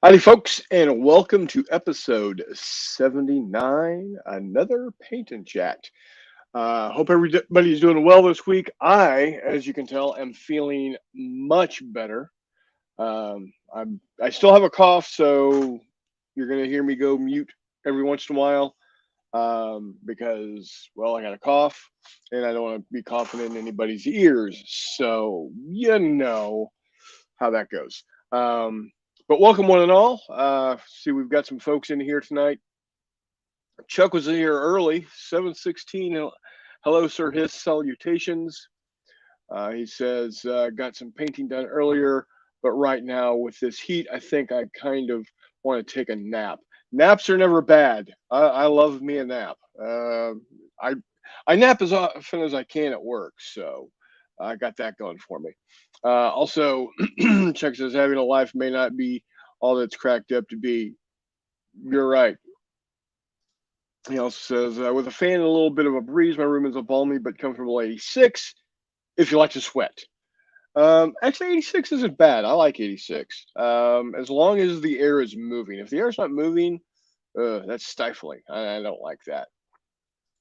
Howdy, folks, and welcome to episode 79, another Paint and Chat. Hope everybody's doing well this week. As you can tell, am feeling much better. I still have a cough, so you're going to hear me go mute every once in a while because, well, I got a cough and I don't want to be coughing in anybody's ears. So, you know how that goes. But welcome one and all. See, we've got some folks in here tonight. Chuck was in here early, 7:16. Hello, sir. His salutations. He says, got some painting done earlier, but right now with this heat, I think I kind of want to take a nap. Naps are never bad. I love me a nap. I I nap as often as I can at work, so I got that going for me. Also, Chuck says having a life may not be all that's cracked up to be. You're right. He also says, with a fan and a little bit of a breeze, my room is a balmy but comfortable 86 if you like to sweat. Actually, 86 isn't bad. I like 86. As long as the air is moving. If the air's not moving, that's stifling. I don't like that.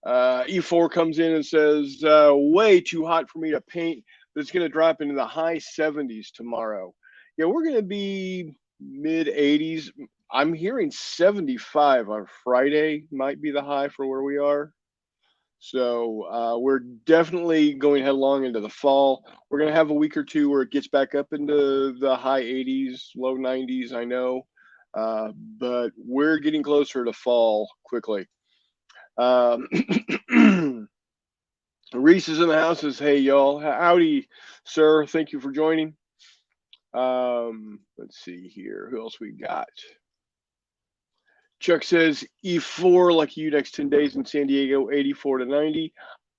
E4 comes in and says, way too hot for me to paint. It's going to drop into the high 70s tomorrow. Yeah, we're going to be mid 80s. I'm hearing 75 on Friday might be the high for where we are. So we're definitely going headlong into the fall. We're going to have a week or two where it gets back up into the high 80s, low 90s, I know. But we're getting closer to fall quickly. Um, Reese is in the house. Says, "Hey y'all, howdy, sir. Thank you for joining." Let's see here. Who else we got? Chuck says E4 like you next 10 days in San Diego, 84 to 90.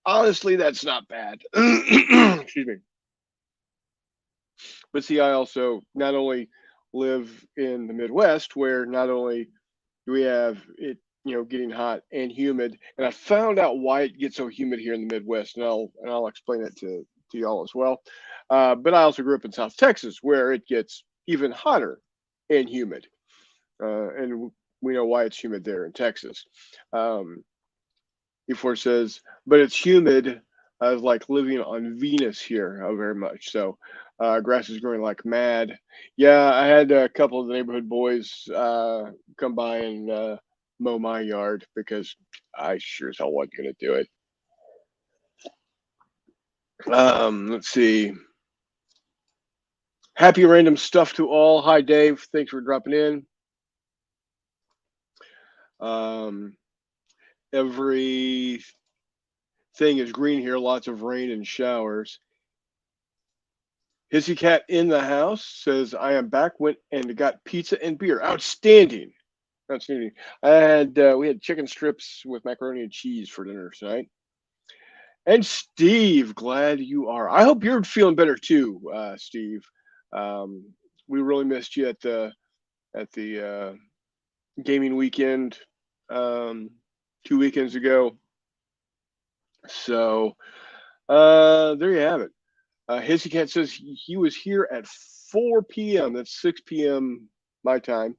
Honestly, that's not bad. Excuse me. But see, I also not only live in the Midwest, where not only do we have it, getting hot and humid, and I found out why it gets so humid here in the Midwest, and I'll explain it to y'all as well. But I also grew up in South Texas, where it gets even hotter and humid, and we know why it's humid there in Texas. Before says, but it's humid. I was like living on Venus here, very much so. Grass is growing like mad. Yeah, I had a couple of the neighborhood boys come by and mow my yard because I sure as hell wasn't going to do it. Let's see. Happy random stuff to all. Hi, Dave. Thanks for dropping in. Everything is green here. Lots of rain and showers. Hissy Cat in the house says, I am back, went and got pizza and beer. Outstanding. Outstanding. We had chicken strips with macaroni and cheese for dinner tonight. And Steve, glad you are. I hope you're feeling better too, Steve. We really missed you at the gaming weekend 2 weekends ago. So there you have it. Hissy Cat says he was here at 4 p.m. That's 6 p.m. my time.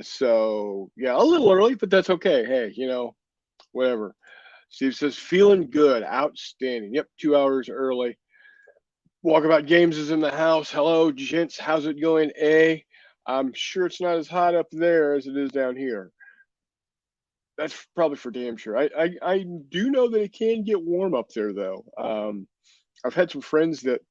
So yeah, a little early, but that's okay. Hey, whatever. Steve says feeling good, outstanding. Yep, 2 hours early. Walkabout Games is in the house. Hello, gents. How's it going? I'm sure it's not as hot up there as it is down here. That's probably for damn sure. I do know that it can get warm up there though. I've had some friends that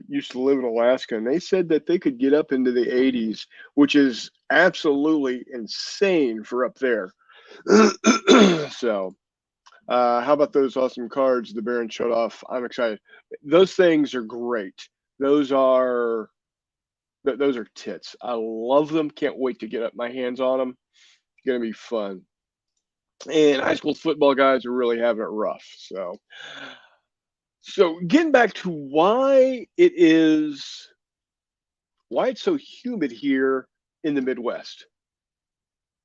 used to live in Alaska, and they said that they could get up into the 80s, which is absolutely insane for up there. So, how about those awesome cards the Baron showed off? I'm excited. Those things are great. Those are tits. I love them. Can't wait to get my hands on them. It's gonna be fun. And high school football guys are really having it rough. So getting back to why it's so humid here in the Midwest.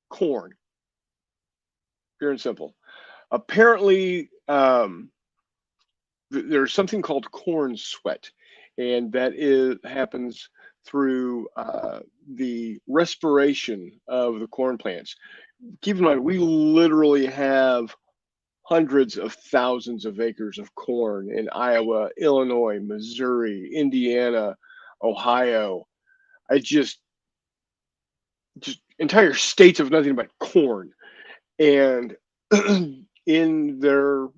Corn, pure and simple. Apparently, there's something called corn sweat, and that happens through the respiration of the corn plants. Keep in mind, we literally have hundreds of thousands of acres of corn in Iowa, Illinois, Missouri, Indiana, Ohio. I just entire states of nothing but corn. And in the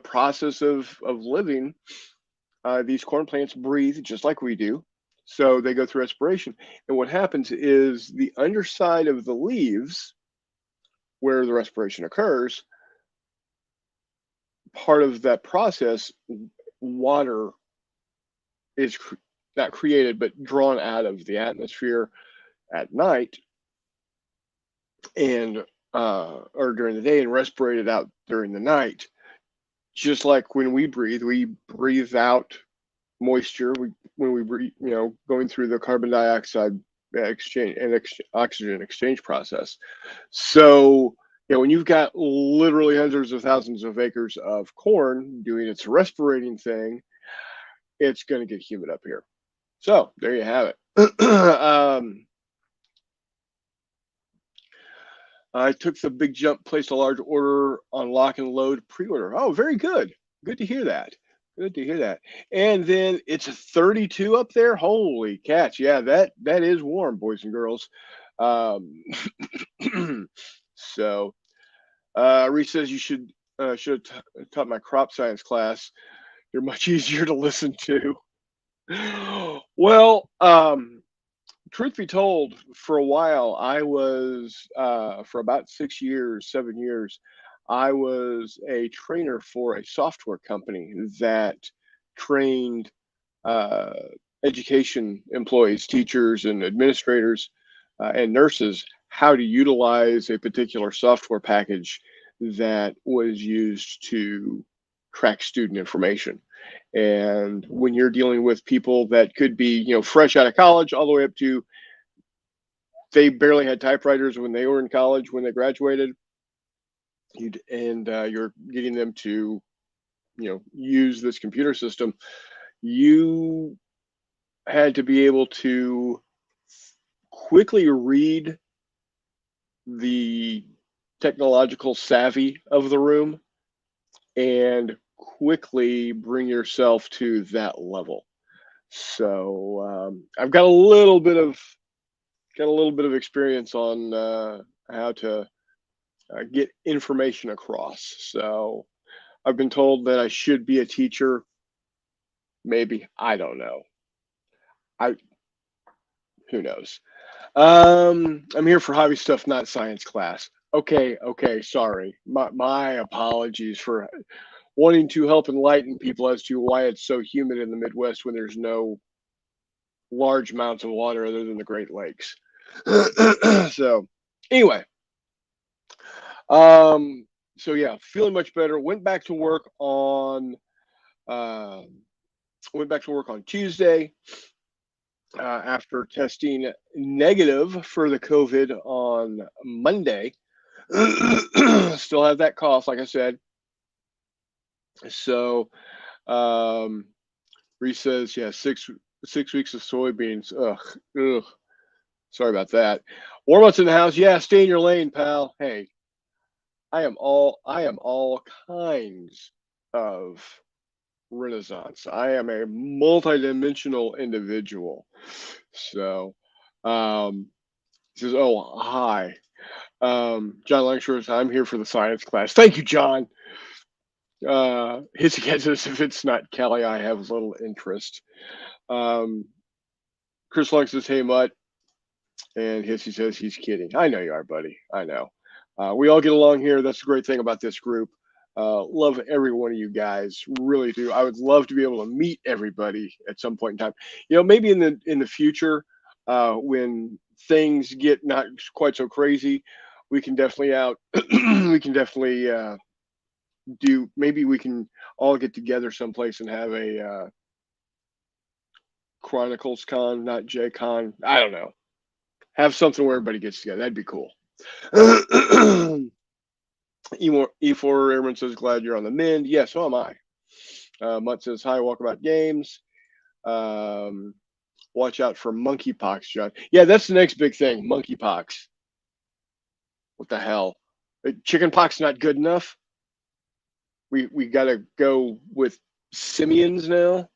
process of living, these corn plants breathe just like we do. So they go through respiration. And what happens is the underside of the leaves, where the respiration occurs, part of that process, water is not created, but drawn out of the atmosphere at night and or during the day and respirated out during the night. Just like when we breathe out moisture. When we breathe, going through the carbon dioxide exchange and oxygen exchange process. So, when you've got literally hundreds of thousands of acres of corn doing its respirating thing, it's going to get humid up here. So there you have it. I took the big jump, placed a large order on lock and load pre-order. Oh, very good. Good to hear that. Good to hear that. And then it's 32 up there. Holy cats. Yeah, that is warm, boys and girls. So Reese says you should have taught my crop science class. They're much easier to listen to. Well, truth be told, for a while, I was, for about 7 years, I was a trainer for a software company that trained education employees, teachers, and administrators and nurses how to utilize a particular software package that was used to track student information. And when you're dealing with people that could be, fresh out of college all the way up to they barely had typewriters when they were in college, when they graduated, you're getting them to, use this computer system, you had to be able to quickly read the technological savvy of the room and quickly bring yourself to that level. So I've got a little bit of experience on how to get information across. So I've been told that I should be a teacher. Maybe, I don't know. Who knows? I'm here for hobby stuff, not science class. Okay, sorry. My apologies for wanting to help enlighten people as to why it's so humid in the Midwest when there's no large amounts of water other than the Great Lakes. So anyway, so yeah, feeling much better. Went back to work on Tuesday after testing negative for the COVID on Monday. Still have that cough, like I said. So Reese says, yeah, 6 weeks of soybeans. Ugh. Sorry about that. Warmuts in the house. Yeah, stay in your lane, pal. Hey, I am all kinds of Renaissance. I am a multidimensional individual. So, says, oh, hi. John Langshore says, I'm here for the science class. Thank you, John. Hissy Cat says, if it's not Kelly, I have little interest. Chris Long says, hey, Mutt. And Hissy says, he's kidding. I know you are, buddy. I know. We all get along here. That's the great thing about this group. Love every one of you guys, really do. I would love to be able to meet everybody at some point in time. Maybe in the future, when things get not quite so crazy, we can definitely maybe we can all get together someplace and have a Chronicles Con, not J Con. I don't know. Have something where everybody gets together. That'd be cool. E4 Airman says, glad you're on the mend. Yeah, so am I. Mutt says, hi, walkabout games. Watch out for monkeypox, John. Yeah, that's the next big thing. Monkeypox. What the hell? Chickenpox not good enough? We got to go with simians now?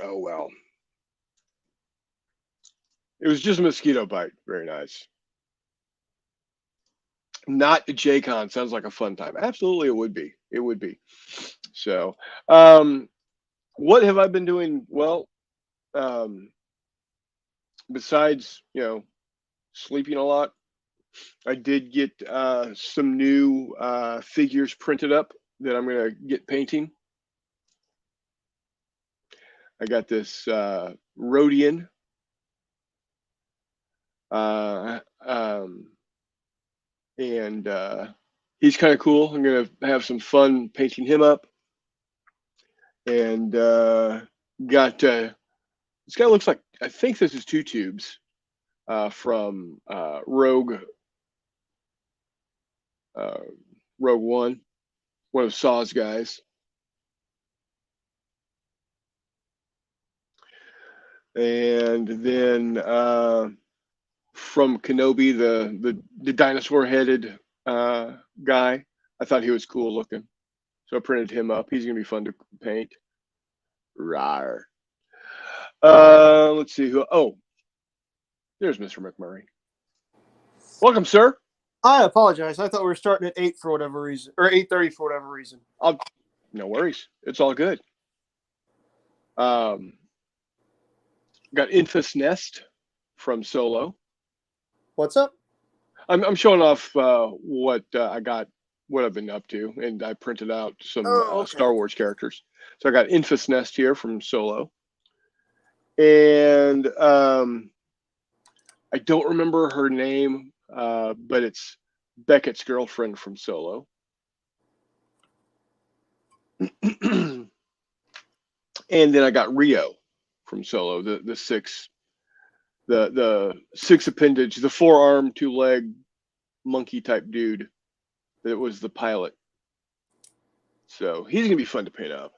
Oh, well. It was just a mosquito bite. Very nice. Not JCon. Sounds like a fun time. Absolutely, it would be. It would be. So, what have I been doing? Well, besides, sleeping a lot, I did get some new figures printed up that I'm going to get painting. I got this Rhodian. And he's kind of cool. I'm going to have some fun painting him up. And got this guy looks like, I think this is 2 tubes from Rogue One of Saw's guys. And then from Kenobi, the dinosaur headed guy. I thought he was cool looking, so I printed him up. He's gonna be fun to paint. Rawr. Let's see who. Oh, there's Mr. McMurray. Welcome, sir. I apologize. I thought we were starting at 8 for whatever reason, or 8:30 for whatever reason. No worries. It's all good. Got Infus Nest from Solo. What's up? I'm showing off what I got, what I've been up to, and I printed out some Star Wars characters. So I got Infus Nest here from Solo, and I don't remember her name, but it's Beckett's girlfriend from Solo. And then I got Rio from Solo, the six appendage, the 4-arm, 2-leg monkey type dude that was the pilot. So he's gonna be fun to paint up.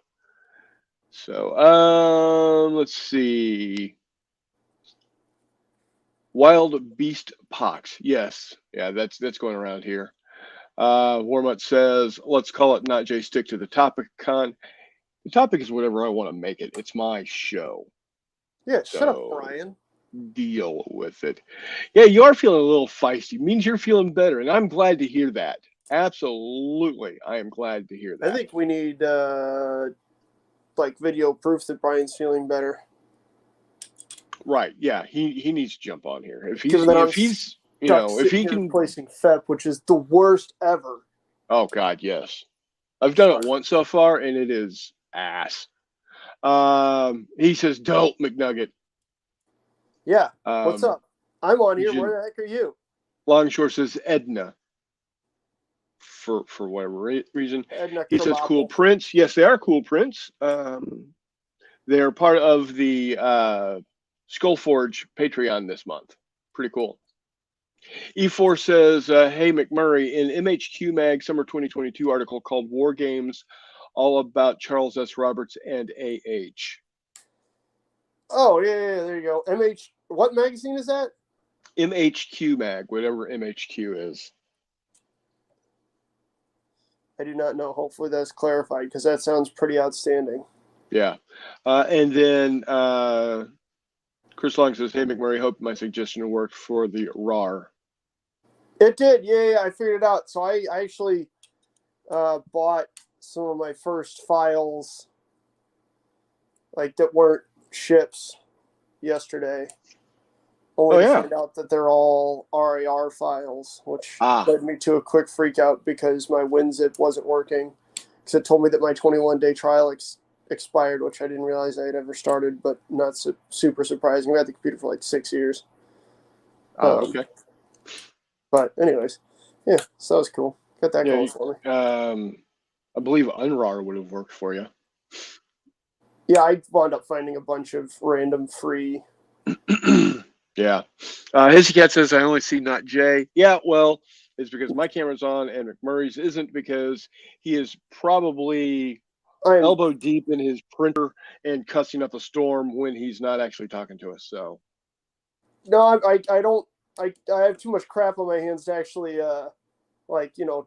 So let's see. Wild Beast Pox. Yes. Yeah, that's going around here. Warmut says, let's call it not Jay, stick to the topic, Con. The topic is whatever I want to make it. It's my show. Yeah, so, shut up, Brian. Deal with it. Yeah, you are feeling a little feisty. Means you're feeling better, and I'm glad to hear that. Absolutely. I am glad to hear that. I think we need video proof that Brian's feeling better. Right. Yeah, he needs to jump on here. If he can replacing FEP, which is the worst ever. Oh God, yes. I've done it once so far, and it is ass. He says, "Dope, McNugget." Yeah. What's up? I'm on here. Where the heck are you? Longshore says Edna. For whatever reason, Edna he says cool prints. Yes, they are cool prints. They're part of the Skullforge Patreon this month. Pretty cool. E4 says, hey, McMurray, in MHQ Mag Summer 2022 article called War Games, all about Charles S. Roberts and AH. Oh, yeah, there you go. What magazine is that? MHQ Mag, whatever MHQ is. I do not know. Hopefully that's clarified, because that sounds pretty outstanding. Yeah. And then Chris Long says, hey, McMurray, hope my suggestion worked for the RAR. It did. Yeah, I figured it out. So I actually bought some of my first files that weren't ships yesterday. Only to find out that they're all RAR files, which led me to a quick freak out because my WinZip wasn't working. Because it told me that my 21-day trial expired, which I didn't realize I had ever started, but not super surprising. We had the computer for 6 years. Okay. But anyways, yeah, so that was cool. Got that going for me. I believe Unrar would have worked for you. Yeah, I wound up finding a bunch of random free. Yeah. Hissy says, I only see not Jay. Yeah, well, it's because my camera's on and McMurray's isn't, because he is probably elbow deep in his printer and cussing up a storm when he's not actually talking to us. So no, I don't. I have too much crap on my hands to actually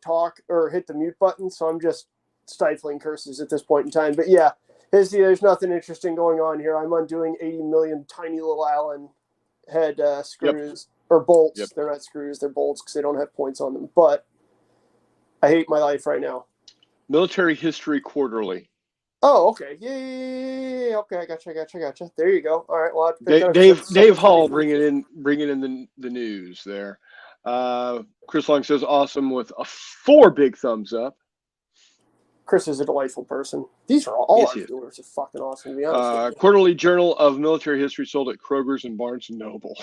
talk or hit the mute button. So I'm just stifling curses at this point in time. But yeah, there's nothing interesting going on here. I'm undoing 80 million tiny little Allen head screws or bolts. Yep. They're not screws, they're bolts because they don't have points on them. But I hate my life right now. Military History Quarterly. Oh, okay. Yeah. Okay, I gotcha. There you go. All right. Well, Dave Hall bringing in the news there. Chris Long says awesome with a 4 big thumbs up. Chris is a delightful person. These are all Yes, our viewers are fucking awesome, to be honest. Quarterly Journal of Military History sold at Kroger's and Barnes & Noble.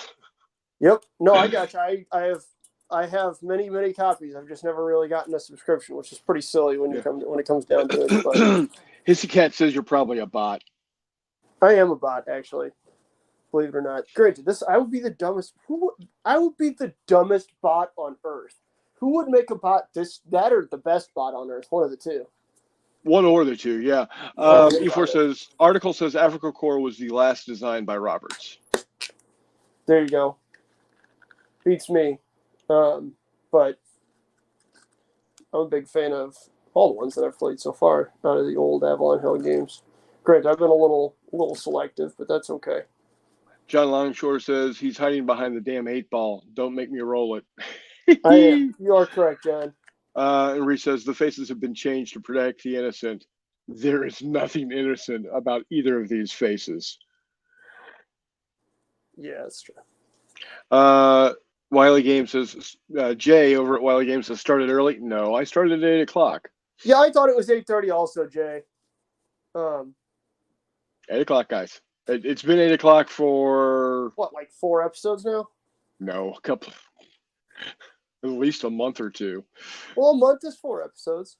Yep. No, I gotcha. I have many copies. I've just never really gotten a subscription, which is pretty silly when it comes down to it. But Hissy Cat says you're probably a bot. I am a bot, actually. Believe it or not. Granted, I would be the dumbest. I would be the dumbest bot on Earth. Who would make a bot that or the best bot on Earth? One of the two. One or the two, yeah. E4 says article says Africa Corps was the last designed by Roberts. There you go. Beats me. But I'm a big fan of all the ones that I've played so far out of the old Avalon Hill games. Granted, I've been a little selective, but that's okay. John Longshore says he's hiding behind the damn 8-ball. Don't make me roll it. I am. You are correct, John. And Reese says the faces have been changed to protect the innocent. There is nothing innocent about either of these faces. Yeah, that's true. Wiley Games says, Jay over at Wiley Games says, started early? No, I started at 8 o'clock. Yeah, I thought it was 8:30 also, Jay. 8 o'clock, guys. It's been 8 o'clock for... What, like 4 episodes now? No, a couple. At least a month or two. Well, a month is 4 episodes.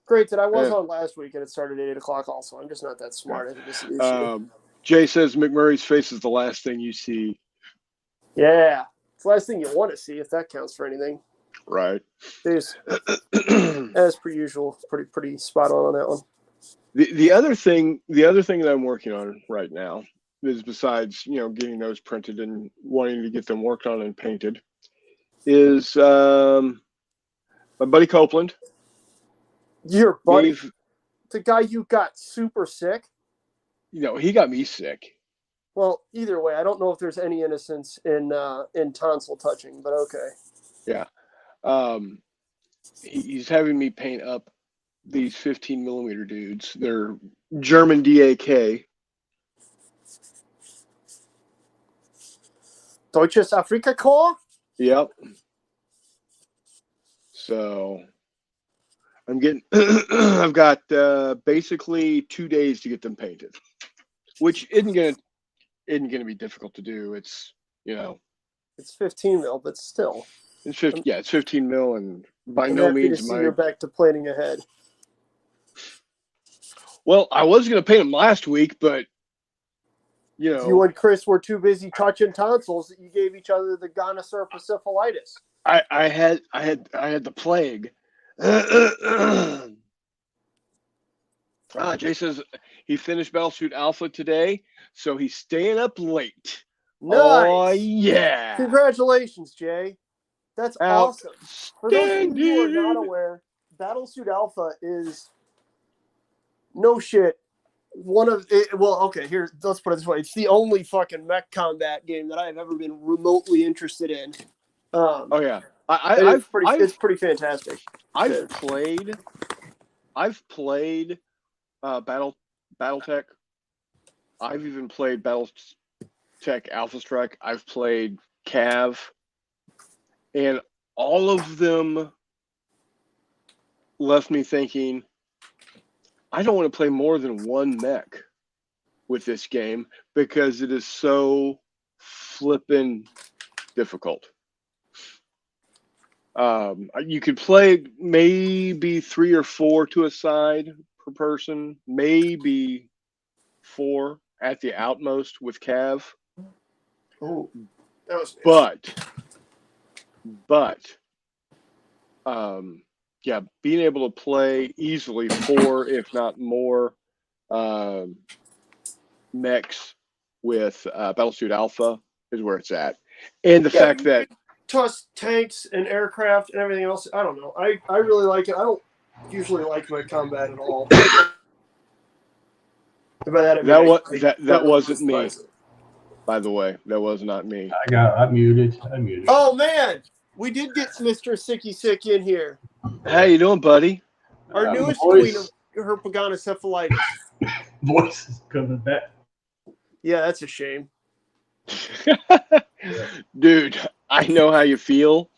Granted, I was on last week and it started at 8 o'clock also. I'm just not that smart. I think this is the issue. Jay says McMurray's face is the last thing you see. Yeah. It's the last thing you want to see, if that counts for anything. Right. There's, as per usual, pretty spot on that one. The other thing that I'm working on right now is, besides getting those printed and wanting to get them worked on and painted, is my buddy Copeland. Your buddy, the guy you got super sick. He got me sick. Well, either way, I don't know if there's any innocence in tonsil touching, but okay. Yeah. He's having me paint up these 15 millimeter dudes. They're German DAK. Deutsches Afrika Korps? Yep. So I've got basically 2 days to get them painted, which isn't gonna be difficult to do. It's it's 15 mil, but still. It's 15 mil, and by I'm no happy means to see you're back to planning ahead. Well, I was going to paint them last week, but you and Chris were too busy touching tonsils that you gave each other the gonosyphilis. I had the plague. Jay says he finished Battlesuit Alpha today, so he's staying up late. Nice. Oh yeah! Congratulations, Jay. That's awesome. For those of you who are not aware, Battlesuit Alpha is no shit. Here, let's put it this way. It's the only fucking mech combat game that I've ever been remotely interested in. It's pretty fantastic. I've played BattleTech. I've even played BattleTech Alpha Strike. I've played Cav. And all of them left me thinking, I don't want to play more than one mech with this game because it is so flippin' difficult. You could play maybe 3 or 4 to a side per person, maybe 4 at the outmost with Cav. Oh, that was nice. But yeah, being able to play easily 4, if not more, um, mechs with Battlesuit Alpha is where it's at, and the fact that toss tanks and aircraft and everything else. I don't know. I really like it. I don't usually like my combat at all. By that I mean that wasn't me. By the way, that was not me. I muted. Oh man, we did get Mr. Sicky Sick in here. How you doing, buddy? Our newest queen of herpetogonocephalitis. Voice is coming back. Yeah, that's a shame. Dude, I know how you feel.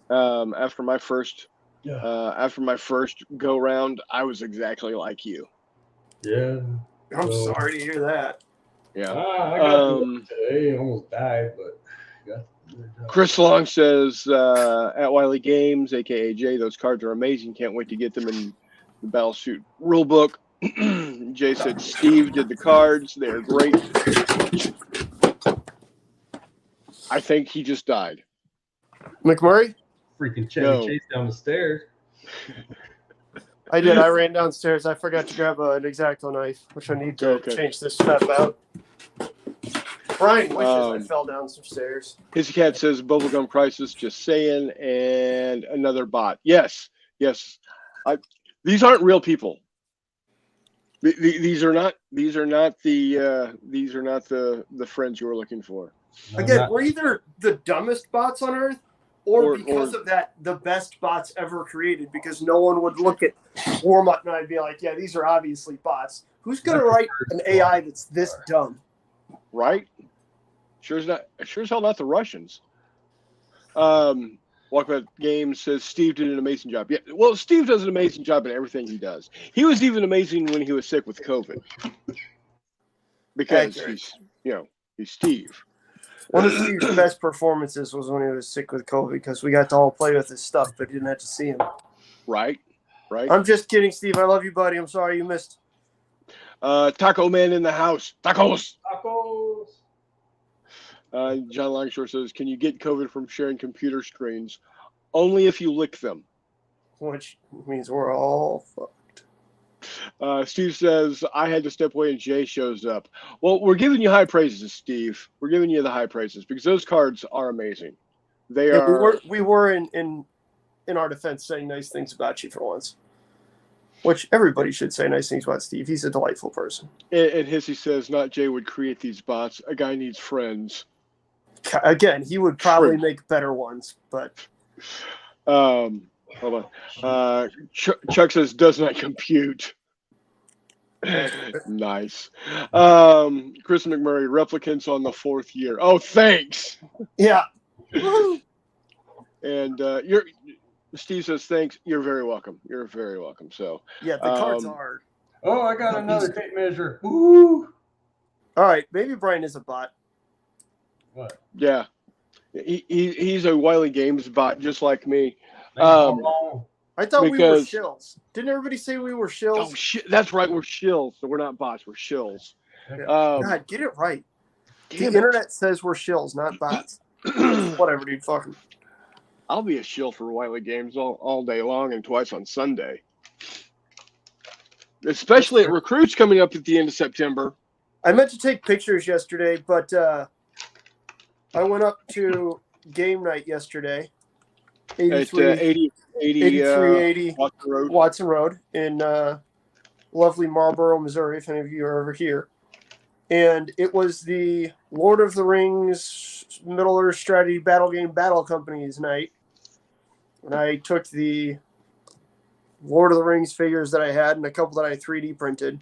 After my first go round, I was exactly like you. Yeah. I'm sorry to hear that. Yeah. I got today. Almost died, but got Chris Long says at Wiley Games, aka Jay, those cards are amazing. Can't wait to get them in the Battlesuit rulebook. Jay said Steve did the cards. They're great. I think he just died. McMurray? Freaking Chevy Chase down the stairs. I did. I ran downstairs. I forgot to grab an X-Acto knife, which I need to change this stuff out. Brian wishes I fell down some stairs. Hissy Cat says Bubblegum Crisis, just saying, and another bot. Yes. These aren't real people. These are not the friends you were looking for. Again, we're either the dumbest bots on Earth, or because of that, the best bots ever created. Because no one would look at Warmutt and I'd be like, "Yeah, these are obviously bots." Who's going to write an AI that's this dumb? Right? Sure as hell not the Russians. Walkabout Games says Steve did an amazing job. Yeah, well, Steve does an amazing job in everything he does. He was even amazing when he was sick with COVID. Because he's Steve. One of Steve's best performances was when he was sick with COVID, because we got to all play with his stuff, but didn't have to see him. Right. I'm just kidding, Steve. I love you, buddy. I'm sorry you missed. Taco Man in the house. Tacos. John Longshore says, can you get COVID from sharing computer screens? Only if you lick them. Which means we're all fucked. Steve says, I had to step away and Jay shows up. Well, we're giving you high praises, Steve. We're giving you the high praises because those cards are amazing. They are. We were in our defense saying nice things about you for once. Which everybody should say nice things about Steve. He's a delightful person. And Hissy says, not Jay would create these bots. A guy needs friends. Again, he would probably make better ones, but hold on. Chuck says does not compute. Nice. Chris McMurray, replicants on the 4th year. Oh, thanks. Yeah. And Steve says thanks. You're very welcome. You're very welcome. So yeah, the cards are. Oh, I got another tape measure. Woo! All right, maybe Brian is a bot. What? Yeah, he's a Wiley Games bot, just like me. I thought we were shills. Didn't everybody say we were shills? Oh, that's right. We're shills. So we're not bots. We're shills. God, get it right. The internet says we're shills, not bots. Whatever, dude. Fuck 'em. I'll be a shill for Wiley Games all day long and twice on Sunday. Especially at recruits coming up at the end of September. I meant to take pictures yesterday, but I went up to game night yesterday. 8380 Watson Road in lovely Marlboro, Missouri, if any of you are ever here. And it was the Lord of the Rings Middle-earth Strategy Battle Game Battle Company's night. And I took the Lord of the Rings figures that I had and a couple that I 3D printed.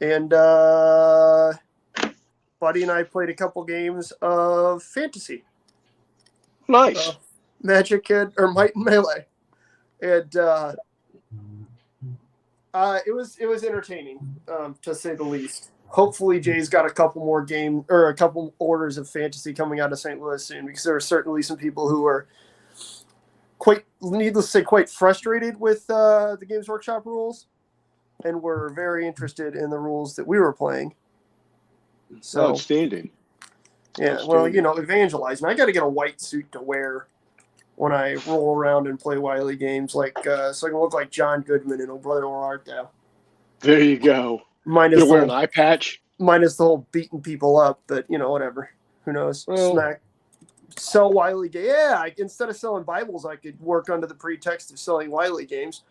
And Buddy and I played a couple games of Fantasy. Nice. Magic or Might and Melee. And it was entertaining, to say the least. Hopefully Jay's got a couple orders of Fantasy coming out of St. Louis soon, because there are certainly some people who are needless to say, quite frustrated with the Games Workshop rules, and were very interested in the rules that we were playing. So outstanding. Yeah, well, evangelize. And I got to get a white suit to wear when I roll around and play Wily games, like so I can look like John Goodman in Oh Brother Where Art Thou. There you go. Minus Gonna the wear an whole, eye patch. minus the whole beating people up, but whatever. Who knows? Well, Sell Wily games. Yeah, instead of selling Bibles, I could work under the pretext of selling Wily games.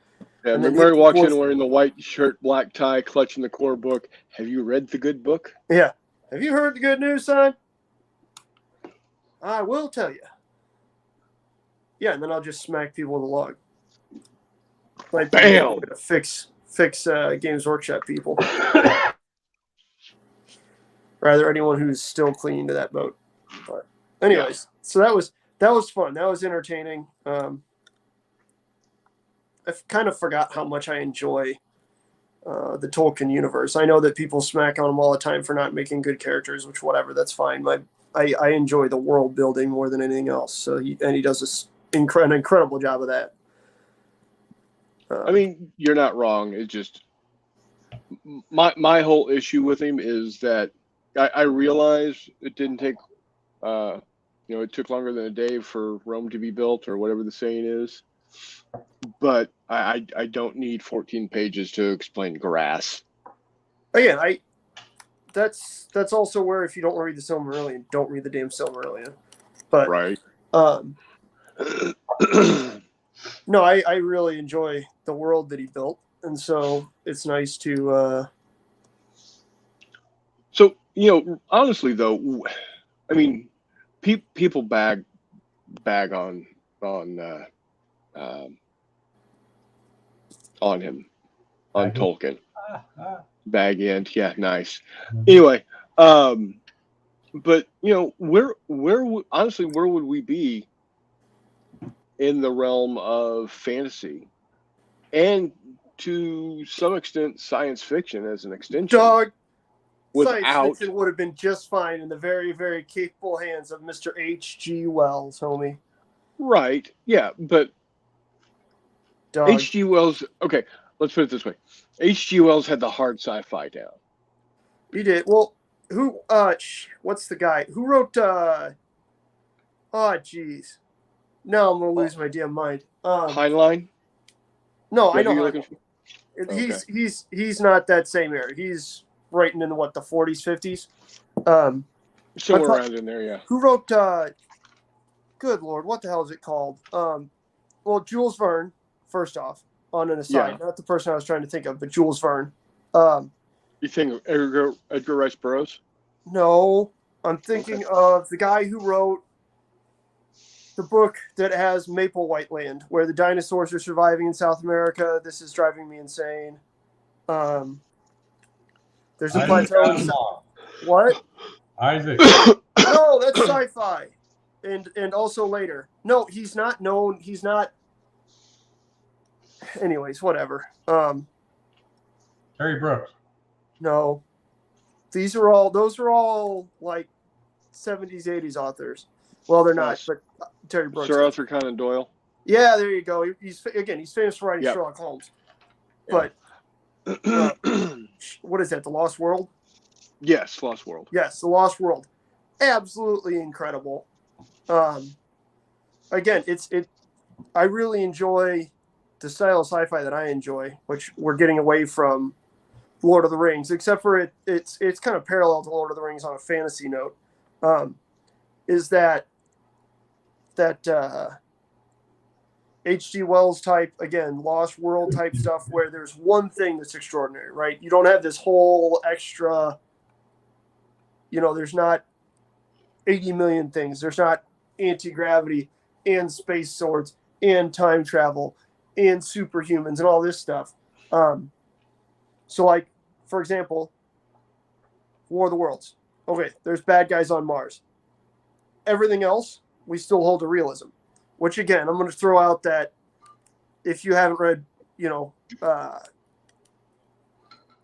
yeah, And then McMurray walks people in wearing the white shirt, black tie, clutching the core book. Have you read the good book? Yeah. Have you heard the good news, son? I will tell you. Yeah, and then I'll just smack people with a log. Might be a Bam! way to fix Games Workshop people. Rather anyone who's still clinging to that boat. But anyways, so that was fun. That was entertaining. I kind of forgot how much I enjoy the Tolkien universe. I know that people smack on him all the time for not making good characters, which whatever, that's fine. I enjoy the world building more than anything else. So he does an incredible job of that. I mean, you're not wrong. It's just my whole issue with him is that I realize it didn't take, it took longer than a day for Rome to be built or whatever the saying is. But I don't need 14 pages to explain grass. Again, that's also where if you don't read the Silmarillion, don't read the damn Silmarillion. But right. No, I really enjoy the world that he built, and so it's nice to. So honestly, though, I mean, people bag on him, on Tolkien. Bag end, yeah, nice. Anyway, but where would we be in the realm of fantasy and to some extent science fiction as an extension? Dog, without science fiction would have been just fine in the very, very capable hands of Mr. H.G. Wells, homie. Right, yeah, but H.G. Wells, okay, let's put it this way. H.G. Wells had the hard sci-fi down. He did. Well, what's the guy? Who wrote, jeez. Now I'm going to lose my damn mind. Heinlein? No, I know. He's not that same era. He's writing in the 40s, 50s. Somewhere around in there, yeah. Who wrote, good Lord, what the hell is it called? Well, Jules Verne, first off, on an aside, not the person I was trying to think of, but Jules Verne. You think of Edgar Rice Burroughs? No, I'm thinking of the guy who wrote the book that has Maple White Land, where the dinosaurs are surviving in South America. This is driving me insane. There's a plateau. What? Isaac. No, that's sci-fi, and also later. No, he's not known. He's not. Anyways, whatever. Terry Brooks. No, those are all like 70s, 80s authors. Well, they're not, but Terry Brooks. Sir Arthur Conan Doyle. Yeah, there you go. He's famous for writing Sherlock Holmes. But what is that? The Lost World? Yes, Lost World. Yes, The Lost World. Absolutely incredible. Again, I really enjoy the style of sci-fi that I enjoy, which we're getting away from Lord of the Rings, except for it's kind of parallel to Lord of the Rings on a fantasy note. Is that H.G. Wells type, again, Lost World type stuff where there's one thing that's extraordinary, right? You don't have this whole extra, there's not 80 million things. There's not anti-gravity and space swords and time travel and superhumans and all this stuff. So, like, for example, War of the Worlds. Okay, there's bad guys on Mars. Everything else, we still hold to realism. Which, again, I'm going to throw out that if you haven't read,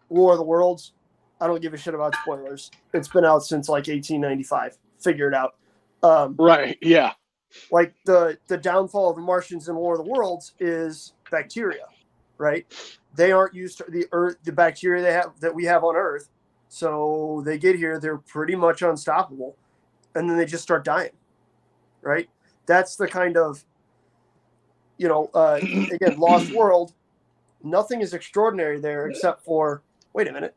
War of the Worlds, I don't give a shit about spoilers. It's been out since, like, 1895. Figure it out. Right, yeah. Like, the downfall of the Martians in War of the Worlds is bacteria, right? They aren't used to the bacteria that we have on Earth. So they get here, they're pretty much unstoppable. And then they just start dying, right? That's the kind of again, Lost World, nothing is extraordinary there except for, wait a minute,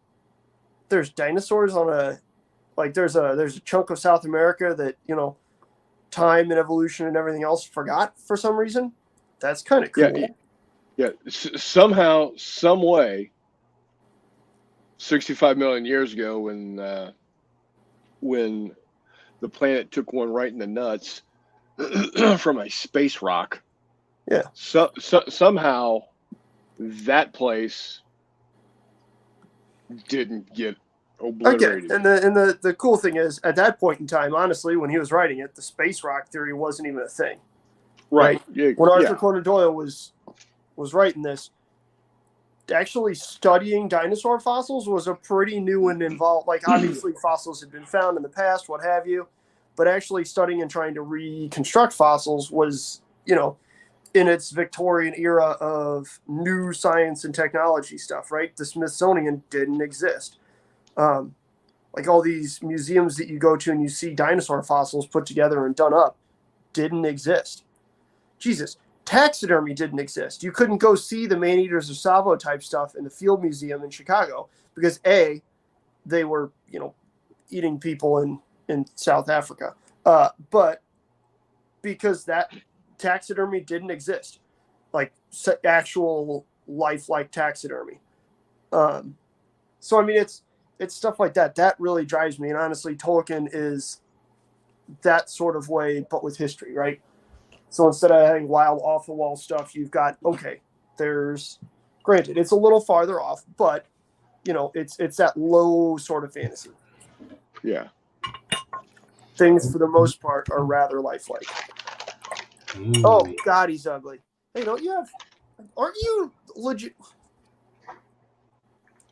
there's dinosaurs on there's a chunk of South America that, time and evolution and everything else forgot for some reason. That's kind of cool. Yeah. Somehow, some way, 65 million years ago, when the planet took one right in the nuts from a space rock. Yeah. Somehow that place didn't get obliterated. Again, and the cool thing is, at that point in time, honestly, when he was writing it, the space rock theory wasn't even a thing. Right. Yeah, when Arthur Conan Doyle was writing this, actually studying dinosaur fossils was a pretty new and involved. Like, obviously, fossils had been found in the past, what have you, but actually studying and trying to reconstruct fossils was, in its Victorian era of new science and technology stuff, right? The Smithsonian didn't exist. Like all these museums that you go to and you see dinosaur fossils put together and done up didn't exist. Jesus, taxidermy didn't exist. You couldn't go see the man-eaters of Tsavo type stuff in the Field Museum in Chicago because A, they were, eating people in South Africa. But because that taxidermy didn't exist, like actual lifelike taxidermy. So, I mean, it's stuff like that. That really drives me. And honestly, Tolkien is that sort of way, but with history, right? So instead of having wild, off-the-wall stuff, you've got, granted, it's a little farther off, but, it's that low sort of fantasy. Yeah. Things, for the most part, are rather lifelike. Oh, God, he's ugly. Hey, aren't you legit?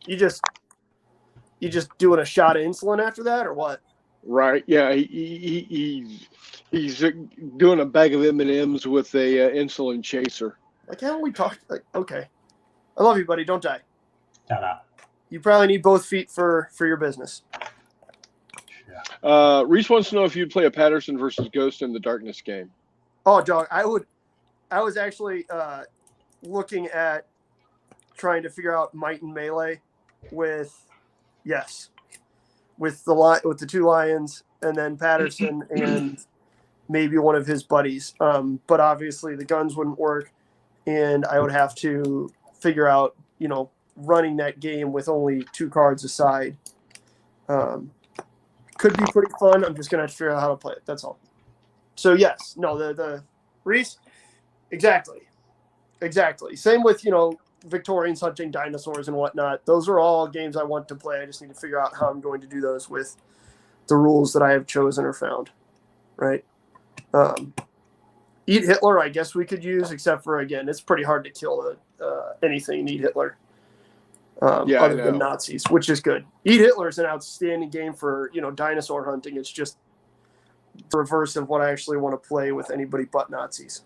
You just doing a shot of insulin after that, or what? Right. Yeah. He's doing a bag of M&Ms with a insulin chaser. Like, haven't we talked? Like, okay. I love you, buddy. Don't die. Ta-da. You probably need both feet for your business. Yeah. Reese wants to know if you'd play a Patterson versus Ghost in the Darkness game. Oh, dog. I would. I was actually looking at trying to figure out Might and Melee with the two lions, and then Patterson and maybe one of his buddies. But obviously the guns wouldn't work, and I would have to figure out, running that game with only 2 cards aside. Could be pretty fun. I'm just gonna have to figure out how to play it. That's all. So yes, no, the Reese, exactly. Same with Victorians hunting dinosaurs and whatnot. Those are all games I want to play. I just need to figure out how I'm going to do those with the rules that I have chosen or found. Right. Eat Hitler, I guess we could use, except for, again, it's pretty hard to kill anything in Eat Hitler. Other than Nazis, which is good. Eat Hitler is an outstanding game for, dinosaur hunting. It's just the reverse of what I actually want to play with anybody but Nazis.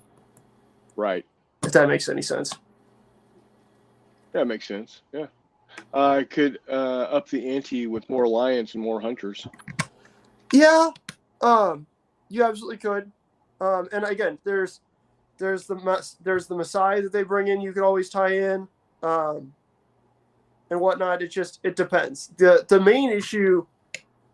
Right. If that makes any sense. That makes sense. Yeah. I could up the ante with more lions and more hunters. Yeah. You absolutely could. And again, there's the Messiah that they bring in. You could always tie in. And whatnot. It depends. The main issue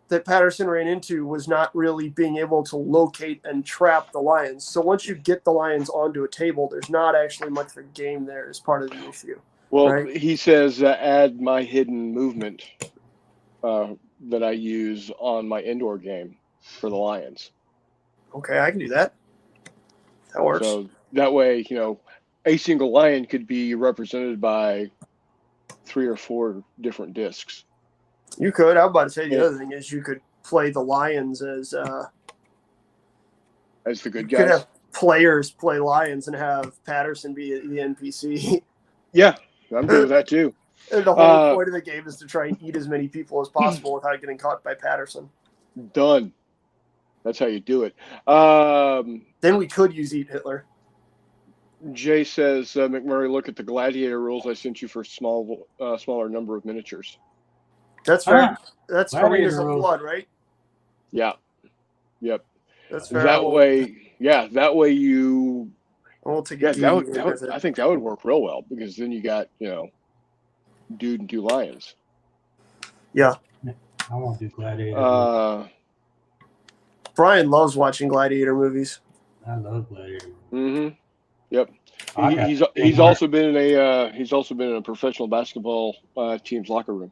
that Patterson ran into was not really being able to locate and trap the lions. So once you get the lions onto a table, there's not actually much of a game there as part of the issue. Well, right? He says add my hidden movement that I use on my indoor game for the lions. Okay, I can do that. That works. So that way, a single lion could be represented by 3 or 4 different discs. You could. I was about to say the other thing is you could play the lions as the good guys. You could have players play lions and have Patterson be the NPC. Yeah, I'm good with that too. And the whole point of the game is to try and eat as many people as possible without getting caught by Patterson. Done. That's how you do it. Then we could use Eat Hitler. Jay says, McMurray, look at the gladiator rules I sent you for smaller number of miniatures. That's fair. That's Arenas of Blood, right? Yeah. Yep. That's fair. That way you We'll take Yeah, a deviant with it. I think that would work real well because then you got, dude and two lions. Yeah. I want to do Gladiator. Brian loves watching Gladiator movies. I love Gladiator. Mm-hmm. Yep. Okay. He's also been in a professional basketball team's locker room.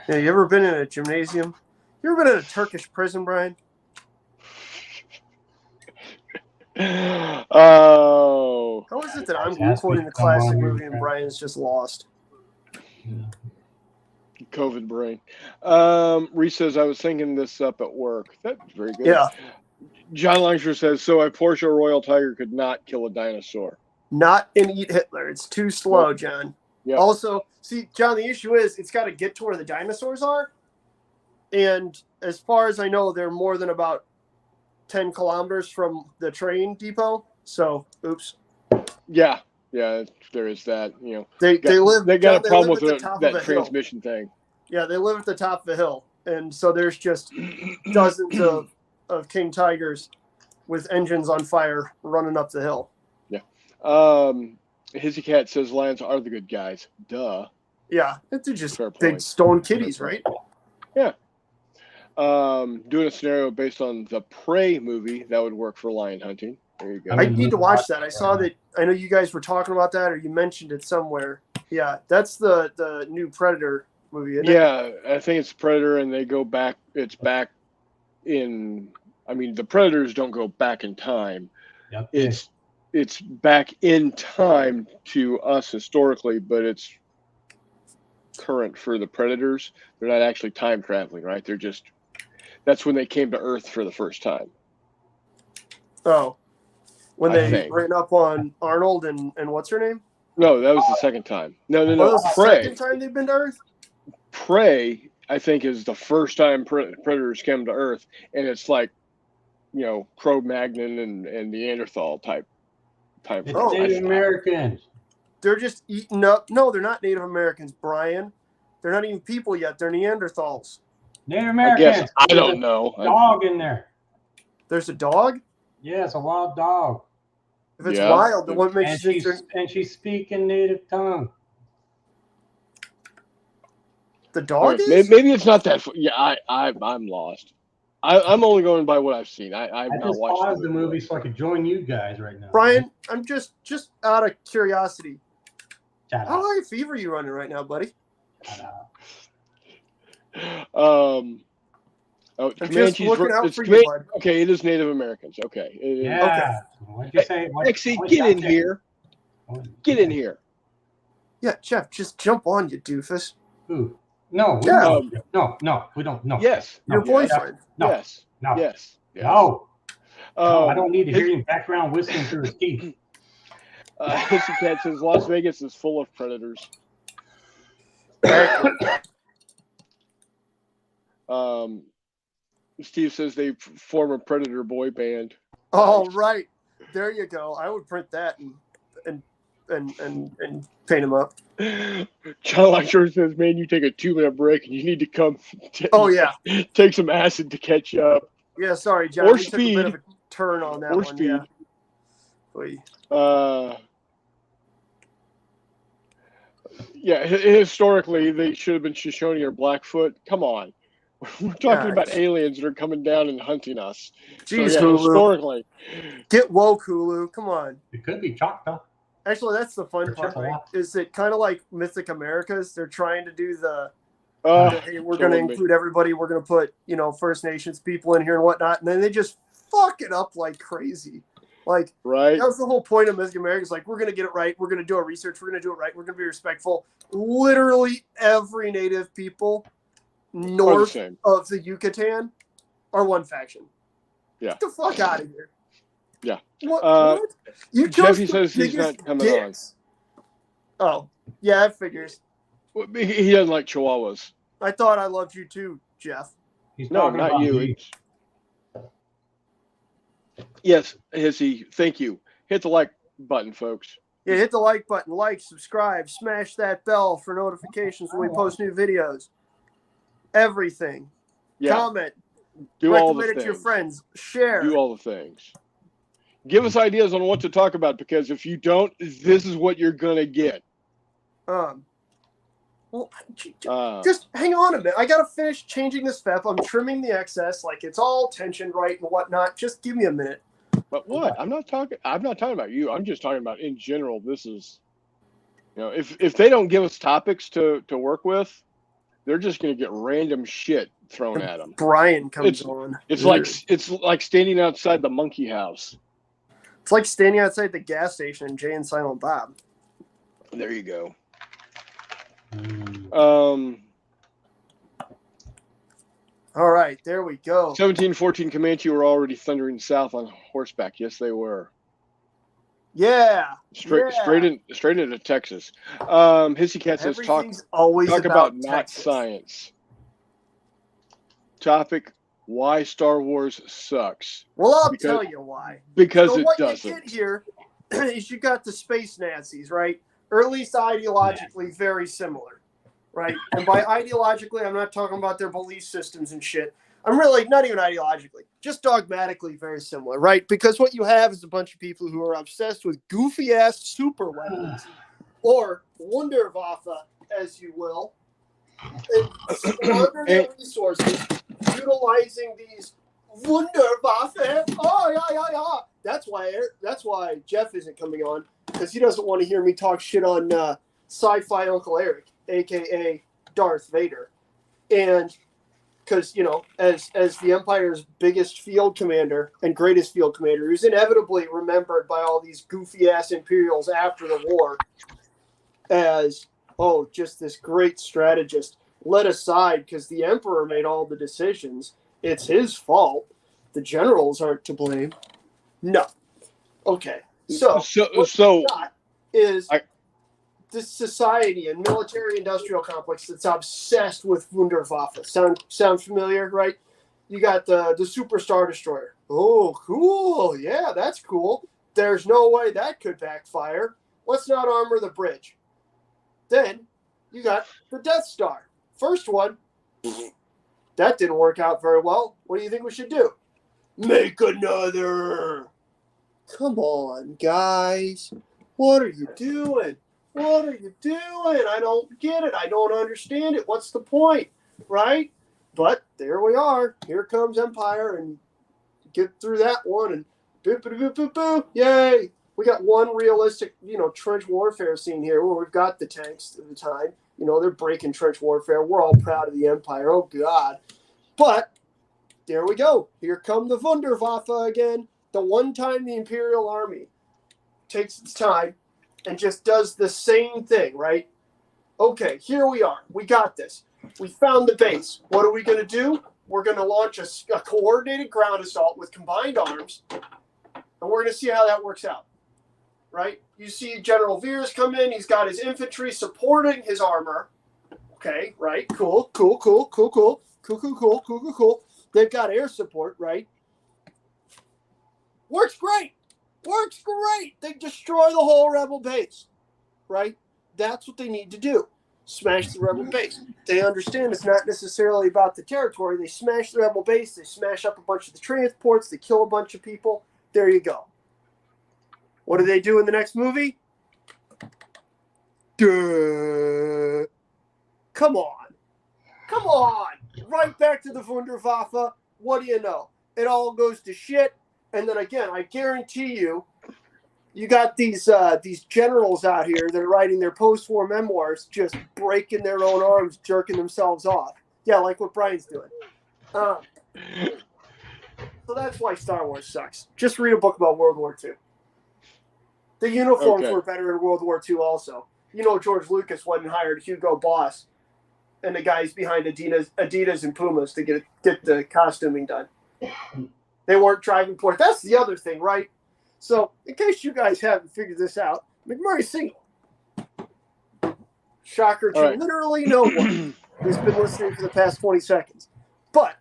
Yeah, you ever been in a gymnasium? You ever been in a Turkish prison, Brian? Oh. How is it that I'm quoting the classic movie and Brian's just lost? Yeah. COVID brain. Reese says, I was thinking this up at work. That's very good. Yeah. John Langsher says, so a Porsche Royal Tiger could not kill a dinosaur. Not and eat Hitler. It's too slow, Nope. John. Yep. Also, see, John, the issue is it's got to get to where the dinosaurs are. And as far as I know, they're more than about 10 kilometers from the train depot. So, oops. Yeah, there is that. They got John, a problem with that transmission thing. Yeah, they live at the top of the hill, and so there's just dozens of King Tigers with engines on fire running up the hill. Yeah. Hizzy Cat says lions are the good guys. Duh. Yeah, they're just big stone kitties, right? Yeah. Doing a scenario based on the Prey movie that would work for lion hunting. There you go. I need to watch that. I saw that. I know you guys were talking about that, or you mentioned it somewhere. Yeah, that's the new Predator movie, isn't it? Yeah, I think it's Predator, and they go back. It's back in. I mean, the Predators don't go back in time. Yep. It's back in time to us historically, but it's current for the Predators. They're not actually time traveling, right? They're just. That's when they came to Earth for the first time. Oh. When they ran up on Arnold and what's her name? No, that was the second time. No. That was the second time they've been to Earth? Prey, I think, is the first time predators came to Earth, and it's like, Cro-Magnon and Neanderthal type. It's Native Americans. They're just eating up. No, they're not Native Americans, Brian. They're not even people yet. They're Neanderthals. Native Americans. I don't know. Dog in there. There's a dog? Yeah, it's a wild dog. If it's wild, then what makes you think and she's speaking native tongue. The dog is? Maybe it's not that. Yeah, I'm lost. I'm only going by what I've seen. I've not watched. I paused the movie so I could join you guys right now. Brian, I'm just out of curiosity. Shut How up. high fever are you running right now, buddy? Shut up. I'm just looking out for you, bud. Okay, it is Native Americans. Okay. Yeah. Okay. What'd you say? Lexi, get in here. Get in here. Yeah, Jeff, just jump on, you doofus. Who? No, we Yeah. don't. No, we don't. No. Yes. Your boyfriend. No. Yes. No. Yes. No. No, I don't need to hear you in background whistling through his teeth. Hissy Cat says Las Vegas is full of predators. Steve says they form a predator boy band. Oh, right. There you go. I would print that and paint him up. John Lecture says, man, you take a 2-minute break and you need to come take some acid to catch up. Yeah, sorry, John. Or we speed. took a bit of a turn on that Or one. speed. Yeah. Historically, they should have been Shoshone or Blackfoot. Come on. We're talking about aliens that are coming down and hunting us. Jeez, so, Hulu. historically. Get woke, Hulu. Come on. It could be Choctaw. Actually, that's the fun part, right? Is it kind of like Mythic Americas? They're trying to do hey, we're going to include everybody. We're going to put, First Nations people in here and whatnot. And then they just fuck it up like crazy. Like, right. That was the whole point of Mythic Americas. Like, we're going to get it right. We're going to do our research. We're going to do it right. We're going to be respectful. Literally every native people north of the Yucatan are one faction. Yeah. Get the fuck out of here. Yeah. What? You Jeffy says he's not coming dicks. On. Oh, yeah, that figures. Well, he doesn't like Chihuahuas. I thought I loved you too, Jeff. No, not you. Yes, Hissy, thank you. Hit the like button, folks. Yeah, hit the like button, subscribe, smash that bell for notifications when we post new videos. Everything. Yeah. Comment. Do all the things. Recommend it to your friends. Share. Do all the things. Give us ideas on what to talk about, because if you don't, this is what you're gonna get. Well, just hang on a minute. I gotta finish changing this FEP. I'm trimming the excess, like it's all tension right and whatnot. Just give me a minute. But what? I'm not talking about you. I'm just talking about in general. This is, if they don't give us topics to work with, they're just gonna get random shit thrown at them. Brian comes on. It's like standing outside the monkey house. It's like standing outside the gas station in Jay and Silent Bob. There you go. All right, there we go. 1714 Comanche were already thundering south on horseback. Yes, they were. Yeah. Straight into Texas. Hissy Cat says talk about not Texas. Science. Topic: why Star Wars sucks. Well, I'll tell you why. Because so it what doesn't. You get here is you got the space Nazis, right? Or at least ideologically very similar, right? And by ideologically, I'm not talking about their belief systems and shit. I'm really not even ideologically, just dogmatically very similar, right? Because what you have is a bunch of people who are obsessed with goofy ass super weapons, or Wunderwaffe, as you will, and squander their resources, utilizing these Wunderwaffe. Oh yeah. That's why Jeff isn't coming on, because he doesn't want to hear me talk shit on Sci-Fi Uncle Eric, aka Darth Vader, and because as the Empire's biggest field commander and greatest field commander, who's inevitably remembered by all these goofy ass Imperials after the war as just this great strategist, led aside because the Emperor made all the decisions. It's his fault. The generals aren't to blame. No. Okay. So is this society and military-industrial complex that's obsessed with Wunderwaffe. Sound familiar, right? You got the Super Star Destroyer. Oh, cool. Yeah, that's cool. There's no way that could backfire. Let's not armor the bridge. Then you got the Death Star. First one, that didn't work out very well. What do you think we should do? Make another. Come on, guys. What are you doing? What are you doing? I don't get it. I don't understand it. What's the point? Right? But there we are. Here comes Empire, and get through that one, and boop, boop, boop, boop, boop. Yay. We got one realistic, trench warfare scene here where we've got the tanks at the time. They're breaking trench warfare. We're all proud of the Empire. Oh, God. But there we go. Here come the Wunderwaffe again. The one time the Imperial Army takes its time and just does the same thing, right? Okay, here we are. We got this. We found the base. What are we going to do? We're going to launch a coordinated ground assault with combined arms, and we're going to see how that works out, right? You see General Veers come in. He's got his infantry supporting his armor. Okay, right? Cool. They've got air support, right? Works great. They destroy the whole rebel base, right? That's what they need to do. Smash the rebel base. They understand it's not necessarily about the territory. They smash the rebel base. They smash up a bunch of the transports. They kill a bunch of people. There you go. What do they do in the next movie? Duh. Come on. Right back to the Wunderwaffe. What do you know? It all goes to shit. And then again, I guarantee you got these generals out here that are writing their post-war memoirs, just breaking their own arms, jerking themselves off. Yeah, like what Brian's doing. So that's why Star Wars sucks. Just read a book about World War II. The uniforms were better in World War II also. George Lucas went and hired Hugo Boss and the guys behind Adidas and Pumas to get the costuming done. They weren't driving port. That's the other thing, right? So, in case you guys haven't figured this out, McMurray's single. Shocker to literally no one who's been listening for the past 20 seconds. But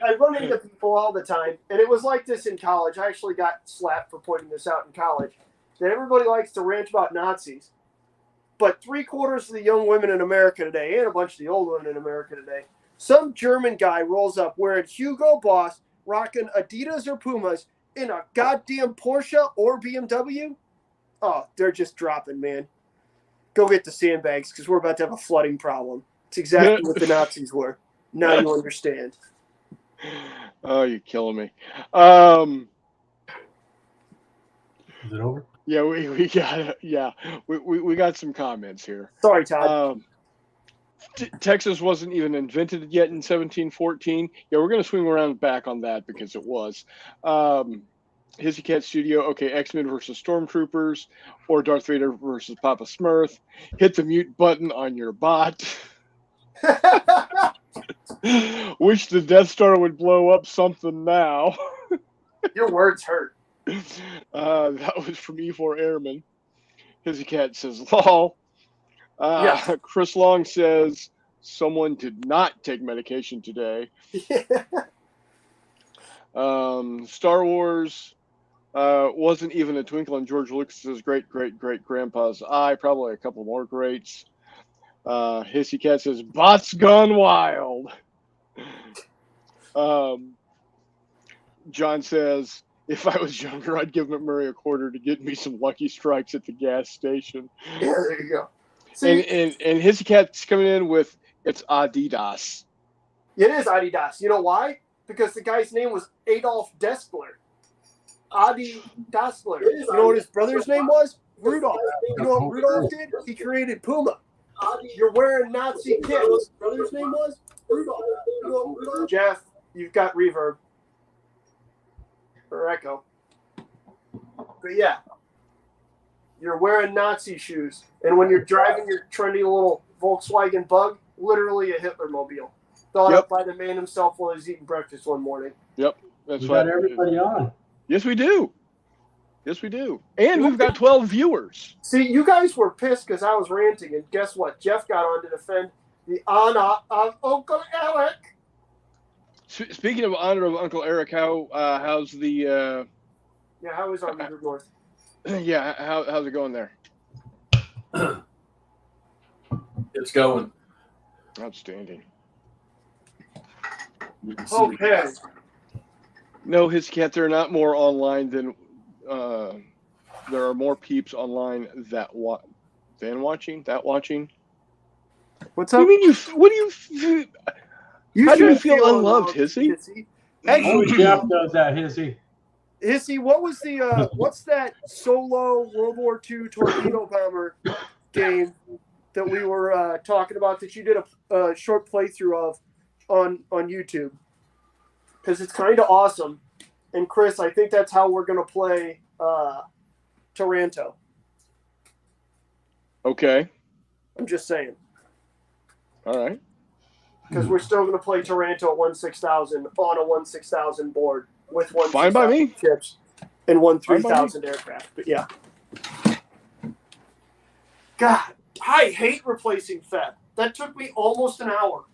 I run into people all the time, and it was like this in college. I actually got slapped for pointing this out in college. That everybody likes to rant about Nazis, but 3/4 of the young women in America today, and a bunch of the old women in America today, some German guy rolls up wearing Hugo Boss, rocking Adidas or Pumas, in a goddamn Porsche or BMW, oh, they're just dropping, man. Go get the sandbags because we're about to have a flooding problem. It's exactly what the Nazis were. Now you understand. Oh, you're killing me. Is it over? Yeah, we got some comments here. Sorry, Todd. Texas wasn't even invented yet in 1714. Yeah, we're going to swing around back on that because it was. Hissy Cat Studio, okay, X-Men versus Stormtroopers, or Darth Vader versus Papa Smurf. Hit the mute button on your bot. Wish the Death Star would blow up something now. Your words hurt. That was from E4 Airman. Hissy Cat says, lol. Yeah. Chris Long says, someone did not take medication today. Star Wars wasn't even a twinkle in George Lucas's great-great-great-grandpa's eye. Probably a couple more greats. Hissy Cat says, bots gone wild. John says, if I was younger, I'd give McMurray a quarter to get me some Lucky Strikes at the gas station. Yeah, there you go. See, and Hissy Cat's coming in with, it's Adidas. It is Adidas. You know why? Because the guy's name was Adolf Dassler. Adi Dassler. You know what his brother's name was? Rudolph. You know what Rudolph did? He created Puma. You're wearing Nazi kits. His brother's name was Rudolph. You know what Rudolph? Jeff, you've got reverb. Or echo. But yeah. You're wearing Nazi shoes. And when you're driving your trendy little Volkswagen Bug, literally a Hitler mobile. Thought up by the man himself while he was eating breakfast one morning. Yep. That's we right. got everybody on. Yes, we do. Yes, we do. And we've got 12 viewers. See, you guys were pissed because I was ranting, and guess what? Jeff got on to defend the honor of Uncle Eric. Speaking of honor of Uncle Eric, how's the? Yeah, how is our River North? Yeah, how's it going there? It's going. Outstanding. Okay. No, his cat. There are not more online than. There are more peeps online than watching. What's up? up? What do you? How do you feel unloved, Hissy? Actually, Jeff does that, Hissy. Hissy, what was the what's that solo World War II torpedo bomber game that we were talking about that you did a short playthrough of on YouTube? Because it's kind of awesome. And Chris, I think that's how we're gonna play Taranto. Okay. I'm just saying. All right. Because we're still gonna play Taranto at 16000 on a 16000 board with one Fine by me. chips and one 3000 aircraft. But yeah. God, I hate replacing Feb. That took me almost an hour.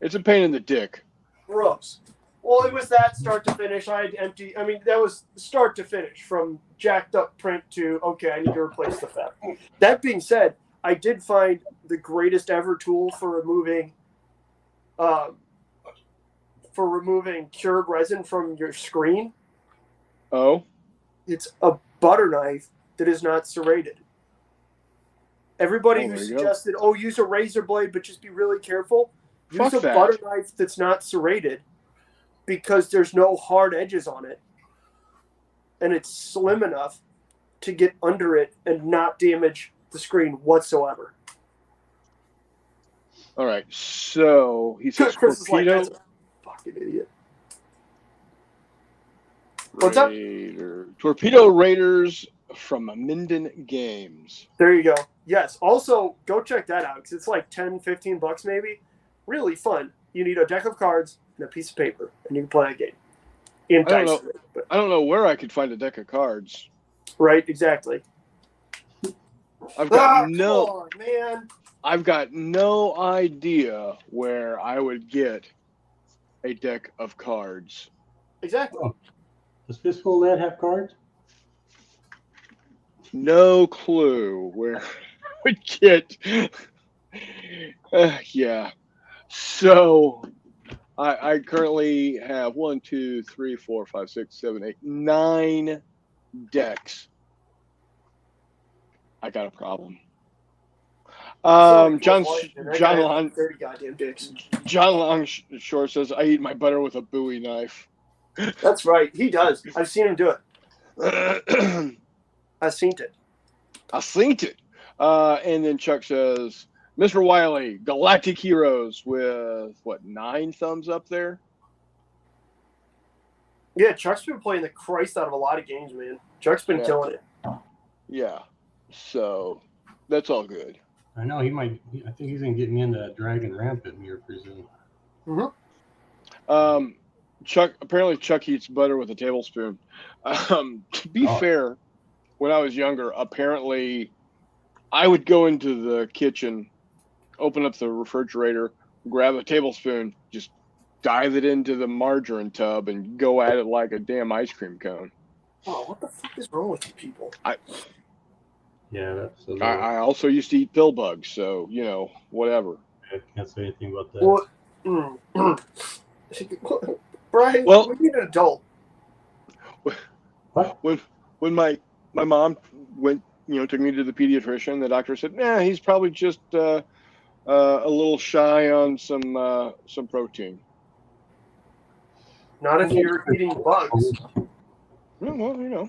It's a pain in the dick. Gross. Well, it was that start to finish. I had empty. I mean, that was start to finish from jacked up print to, okay, I need to replace the Feb. That being said, I did find the greatest ever tool for removing cured resin from your screen. Oh. It's a butter knife that is not serrated. Everybody who suggested, use a razor blade, but just be really careful. Use a butter knife that's not serrated because there's no hard edges on it. And it's slim enough to get under it and not damage the screen whatsoever. All right. So he says Chris torpedo. is like, that's a fucking idiot. What's up? Torpedo Raiders from Minden Games. There you go. Yes. Also, go check that out because it's like $10-15 maybe. Really fun. You need a deck of cards and a piece of paper, and you can play a game. I don't know where I could find a deck of cards. Right, exactly. I've got I've got no idea where I would get a deck of cards. Exactly. Oh. Does Fistful of Lead have cards? No clue where I would get. Yeah. So I currently have 1, 2, 3, 4, 5, 6, 7, 8, 9 decks. I got a problem. John Long 30 goddamn dicks. John Longshore says I eat my butter with a Bowie knife. That's right. He does. I've seen him do it. I've seen it. I synced it. And then Chuck says, Mr. Wiley, Galactic Heroes with, 9 thumbs up there? Yeah, Chuck's been playing the Christ out of a lot of games, man. Chuck's been killing it. Yeah. So, that's all good. I know, I think he's going to get me into Dragon Rampant here pretty soon. Mm-hmm. Apparently Chuck eats butter with a tablespoon. To be fair, when I was younger, apparently I would go into the kitchen, open up the refrigerator, grab a tablespoon, just dive it into the margarine tub and go at it like a damn ice cream cone. Oh, what the fuck is wrong with you people? I also used to eat pill bugs, so, whatever. I can't say anything about that. Brian, we need an adult. What? When my mom went, took me to the pediatrician, the doctor said, he's probably just a little shy on some protein. Not if you're eating bugs. Well,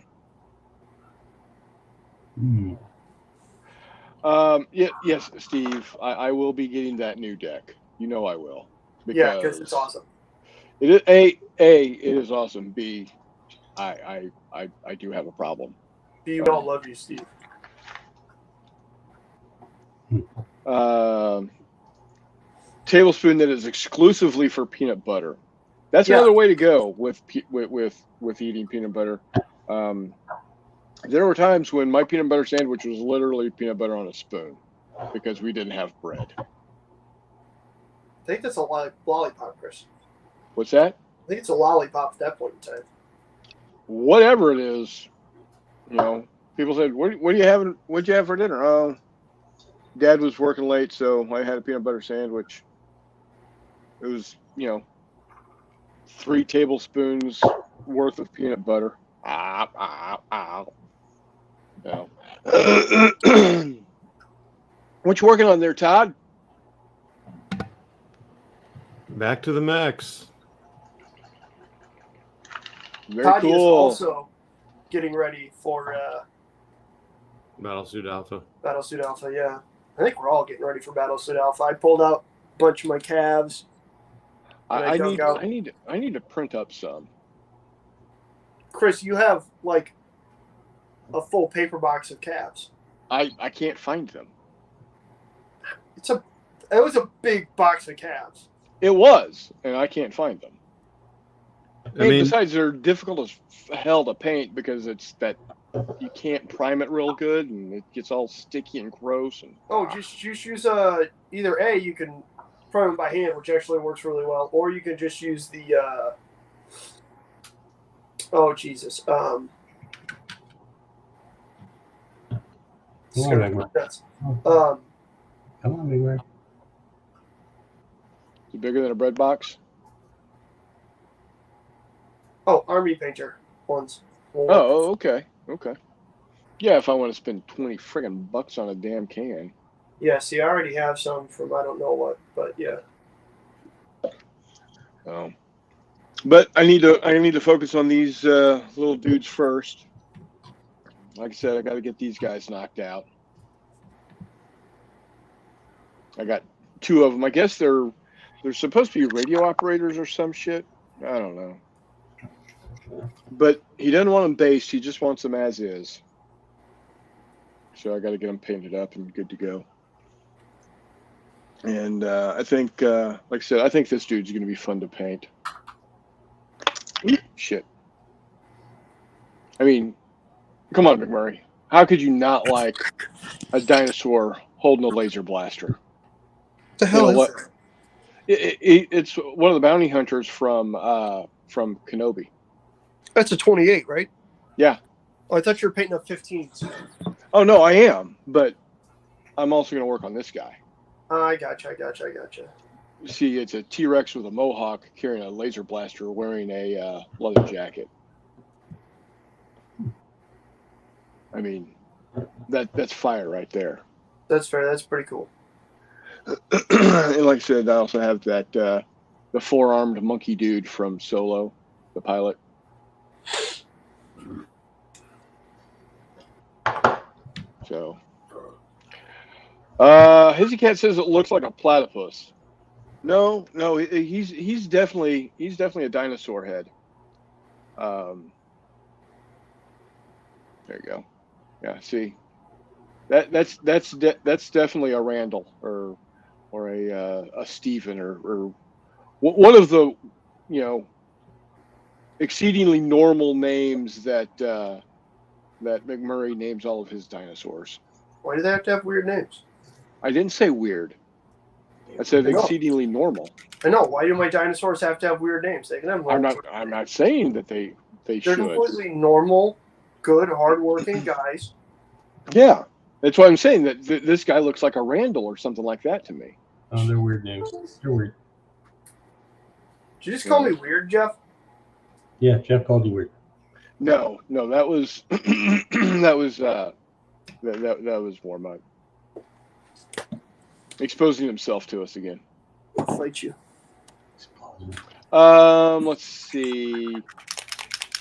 Yes, Steve, I will be getting that new deck. I will. Because it's awesome. It is it is awesome. B, I do have a problem. B, we all love you, Steve. Tablespoon that is exclusively for peanut butter. That's another way to go with eating peanut butter. There were times when my peanut butter sandwich was literally peanut butter on a spoon because we didn't have bread. I think that's a lollipop, Chris. What's that? I think it's a lollipop at that point in time. Whatever it is, people said, "What do you have? What'd you have for dinner?" Oh, Dad was working late, so I had a peanut butter sandwich. It was, 3 tablespoons worth of peanut butter. No. What you working on there, Todd? Back to the mechs. Very Todd cool. is also getting ready for Battlesuit Alpha. Battlesuit Alpha, yeah. I think we're all getting ready for Battlesuit Alpha. I pulled out a bunch of my calves. I need to print up some. Chris, you have like a full paper box of calves. I can't find them. It was a big box of calves. It was, and I can't find them. Besides, they're difficult as hell to paint because it's that you can't prime it real good, and it gets all sticky and gross. And just use either A, you can prime it by hand, which actually works really well, or you can just use the oh Jesus. Come on, McMurray. Is it bigger than a bread box? Oh, Army Painter ones. Oh, okay. Yeah, if I want to spend $20 friggin' bucks on a damn can. Yeah, see, I already have some from I don't know what, but yeah. Oh, but I need to focus on these little dudes first. Like I said, I got to get these guys knocked out. I got 2 of them. I guess they're supposed to be radio operators or some shit. I don't know. But he doesn't want them based. He just wants them as is. So I got to get them painted up and good to go. And I think, like I said, I think this dude's going to be fun to paint. Shit. I mean, come on, McMurray. How could you not like a dinosaur holding a laser blaster? What the hell is it? It's one of the bounty hunters from Kenobi. That's a 28, right? Yeah. Oh, I thought you were painting up 15s. Oh, no, I am. But I'm also going to work on this guy. I gotcha. See, it's a T-Rex with a mohawk carrying a laser blaster, wearing a leather jacket. I mean, that's fire right there. That's fair. That's pretty cool. And like I said, I also have that the four-armed monkey dude from Solo, the pilot. So, Hizzy Cat says it looks like a platypus. No, he's definitely a dinosaur head. There you go. Yeah, see, that's definitely a Randall or a Stephen or one of the exceedingly normal names that McMurray names all of his dinosaurs. Why do they have to have weird names? I didn't say weird. I said exceedingly normal. I know. Why do my dinosaurs have to have weird names? They can have normal. I'm not saying that they They're should. completely normal, good, hardworking guys. Yeah, that's why I'm saying that this guy looks like a Randall or something like that to me. Oh, they're weird names. They're weird. Did you just call me weird, Jeff? Yeah, Jeff called you weird. No, that was that was warm up. Exposing himself to us again. I'll fight you. Let's see.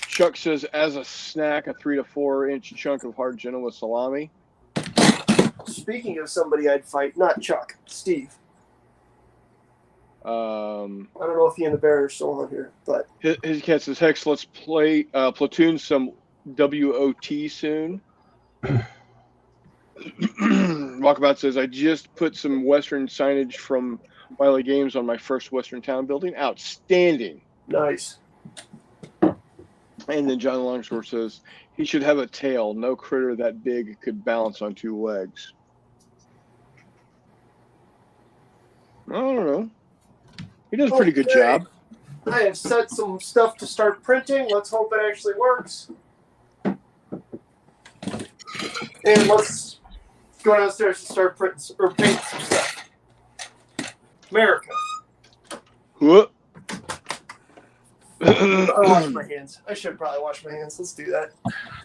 Chuck says, as a snack, a 3 to 4 inch chunk of hard Genoa salami. Speaking of somebody I'd fight, not Chuck, Steve. I don't know if he and the Bear are still on here, but his cat says, Hex, let's play Platoon some WOT soon. Walkabout says, I just put some Western signage from Wiley Games on my first Western Town building. Outstanding. Nice. And then John Longshore says, he should have a tail. No critter that big could balance on 2 legs. I don't know. He does a pretty good job. I have set some stuff to start printing. Let's hope it actually works. And let's go downstairs and start printing or painting some stuff. America. What? I wash my hands. I should probably wash my hands. Let's do that.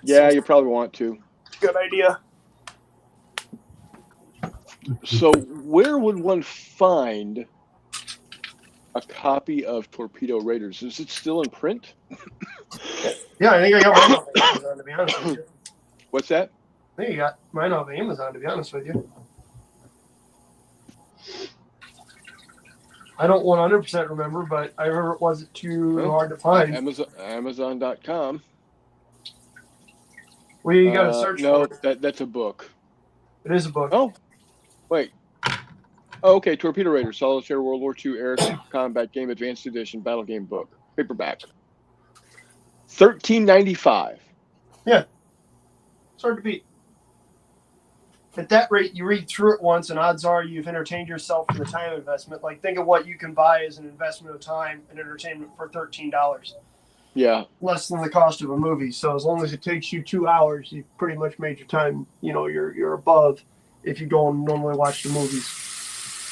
Yeah, you probably want to. Good idea. So where would one find a copy of Torpedo Raiders? Is it still in print? Yeah, I think I got mine off Amazon, to be honest with you. What's that? I think you got mine off Amazon, to be honest with you. I don't 100% remember, but I remember it wasn't too hard to find. Amazon.com. Well, you got to search for it. No, that's a book. It is a book. Oh, wait. Oh, okay. Torpedo Raiders, Solitaire World War II Air Combat Game Advanced Edition Battle Game Book. Paperback. $13.95. Yeah. It's hard to beat. At that rate, you read through it once, and odds are you've entertained yourself for the time investment. Like, think of what you can buy as an investment of time and entertainment for $13. Yeah. Less than the cost of a movie. So as long as it takes you 2 hours, you've pretty much made your time. You know, you're above if you go and normally watch the movies.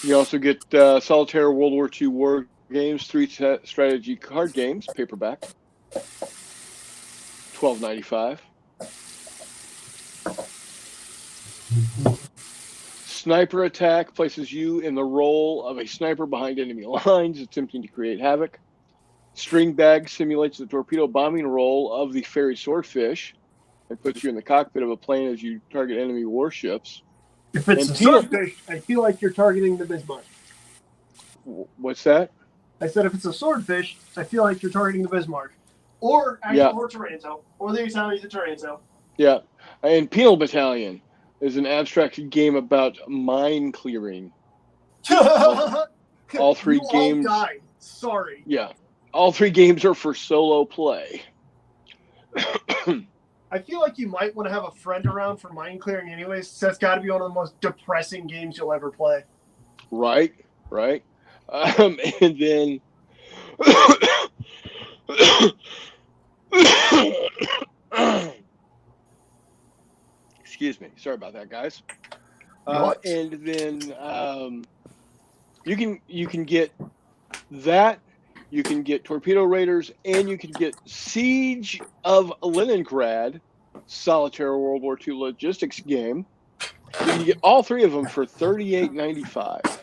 You also get Solitaire World War II War Games, 3 strategy card games, paperback. $12.95. Sniper Attack places you in the role of a sniper behind enemy lines, attempting to create havoc. String Bag simulates the torpedo bombing role of the ferry swordfish and puts you in the cockpit of a plane as you target enemy warships. If it's a swordfish, I feel like you're targeting the Bismarck. What's that? I said if it's a swordfish, I feel like you're targeting the Bismarck. Or or Taranto. Or the Italian the Taranto. Yeah. And Penal Battalion is an abstract game about mine clearing. All 3 games. All died. Sorry. Yeah. All 3 games are for solo play. I feel like you might want to have a friend around for mine clearing anyways. So that's got to be one of the most depressing games you'll ever play. Right. And then excuse me. Sorry about that, guys. And then You can get that. You can get Torpedo Raiders, and you can get Siege of Leningrad, solitaire World War II logistics game. You can get all three of them for $38.95.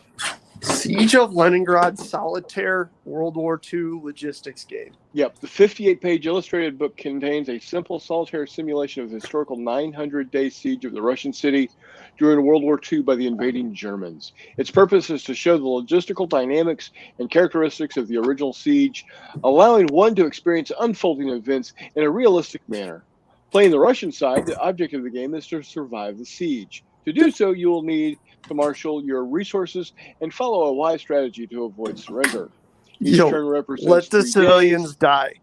Siege of Leningrad Solitaire World War II logistics game. Yep, the 58-page illustrated book contains a simple solitaire simulation of the historical 900-day siege of the Russian city during World War II by the invading Germans. Its purpose is to show the logistical dynamics and characteristics of the original siege, allowing one to experience unfolding events in a realistic manner. Playing the Russian side, the object of the game is to survive the siege. To do so, you will need to marshal your resources and follow a wise strategy to avoid surrender. Each turn represents let the 3 civilians days. die.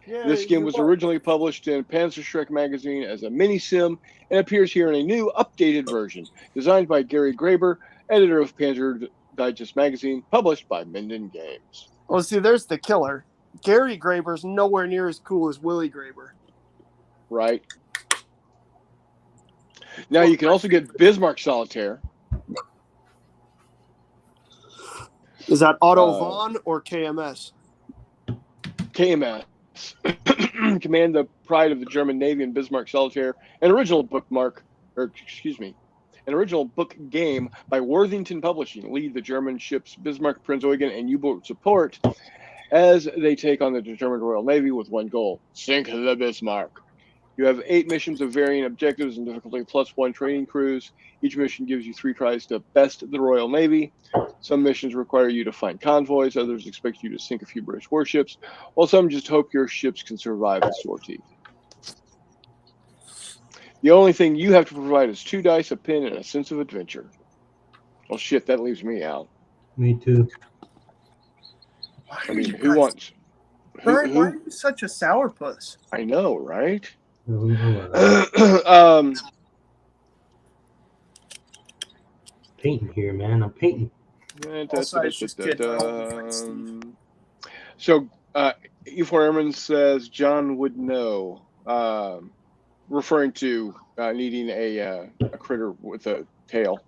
This game was originally published in Panzerschreck magazine as a mini-sim and appears here in a new, updated version, designed by Gary Graber, editor of Panzer Digest magazine, published by Minden Games. Well, see, there's the killer. Gary Graber's nowhere near as cool as Willie Graber. Right. Now you can also get Bismarck Solitaire. Is that Otto Von or KMS? KMS. Command the pride of the German Navy in Bismarck Solitaire, an original book game by Worthington Publishing. Lead the German ships Bismarck, Prinz Eugen, and U-boat support as they take on the determined Royal Navy with one goal: sink the Bismarck. You have 8 missions of varying objectives and difficulty, plus 1 training cruise. Each mission gives you 3 tries to best the Royal Navy. Some missions require you to find convoys. Others expect you to sink a few British warships, while some just hope your ships can survive the sortie. The only thing you have to provide is 2 dice, a pin, and a sense of adventure. Well, shit, that leaves me out. Me too. I mean, who wants... Why are you such a sourpuss? I know, right? Painting here, man. I'm painting. So, E4 Airman says John would know, referring to needing a critter with a tail.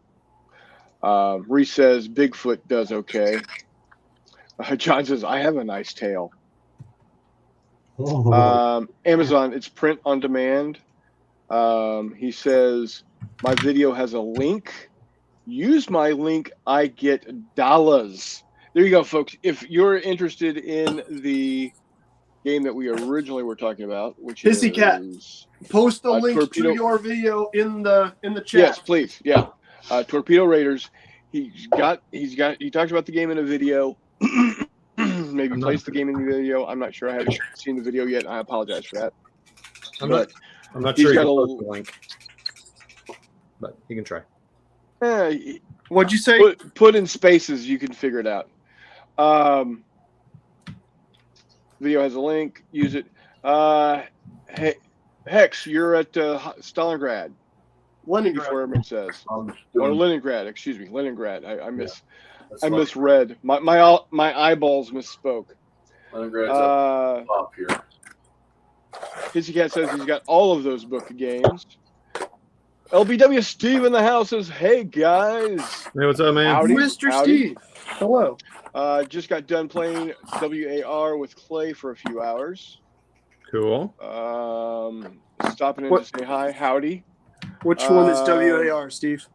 Reese says Bigfoot does okay. John says I have a nice tail. Amazon, it's print on demand. He says my video has a link. Use my link, I get dollars. There you go, folks. If you're interested in the game that we originally were talking about, which Hissy Cat, post the link Torpedo... to your video in the chat. Yes, please. Yeah, Torpedo Raiders. He talked about the game in a video. Maybe placed the game in the video. I'm not sure. I haven't seen the video yet. I apologize for that. I'm not sure you can post the link, but you can try. What'd you say? Put in spaces. You can figure it out. Video has a link. Use it. Hey, Hex, you're at Stalingrad. Leningrad. Airman says. Or Leningrad. Excuse me, Leningrad. I misread. My eyeballs misspoke. Leningrad's up here. Hissy Cat says he's got all of those book games. LBW Steve in the house says, "Hey guys." Hey, what's up, man? Howdy. Mr. Howdy. Steve. Hello. Just got done playing WAR with Clay for a few hours. Cool. Stopping in to say hi. Howdy. Which one is WAR, Steve?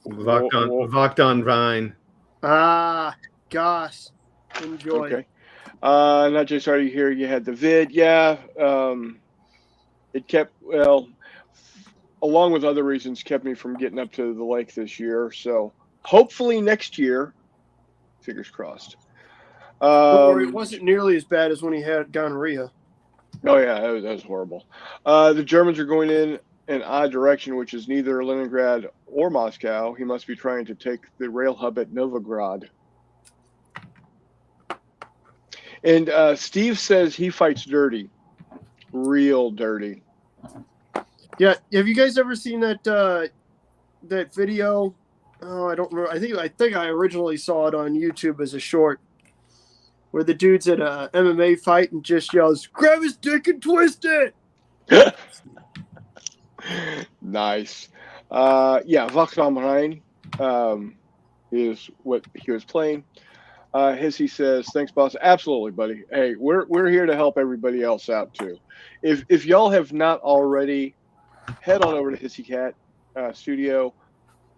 Vokdon Vine. Ah, gosh. Enjoy. Okay. Not just sorry to hear you had the vid. Yeah. It kept, along with other reasons, kept me from getting up to the lake this year. So hopefully next year, fingers crossed. It wasn't nearly as bad as when he had gonorrhea. Oh, yeah, that was horrible. The Germans are going in an odd direction, which is neither Leningrad or Moscow. He must be trying to take the rail hub at Novograd. And Steve says he fights dirty. Real dirty. Yeah, have you guys ever seen that video? Oh, I don't remember. I think I originally saw it on YouTube as a short, where the dude's at a MMA fight and just yells, "Grab his dick and twist it." Nice. Yeah, Vox am Rhein is what he was playing. Hissy says, "Thanks, boss. Absolutely, buddy. Hey, we're here to help everybody else out too. If y'all have not already, head on over to Hissy Cat Studio,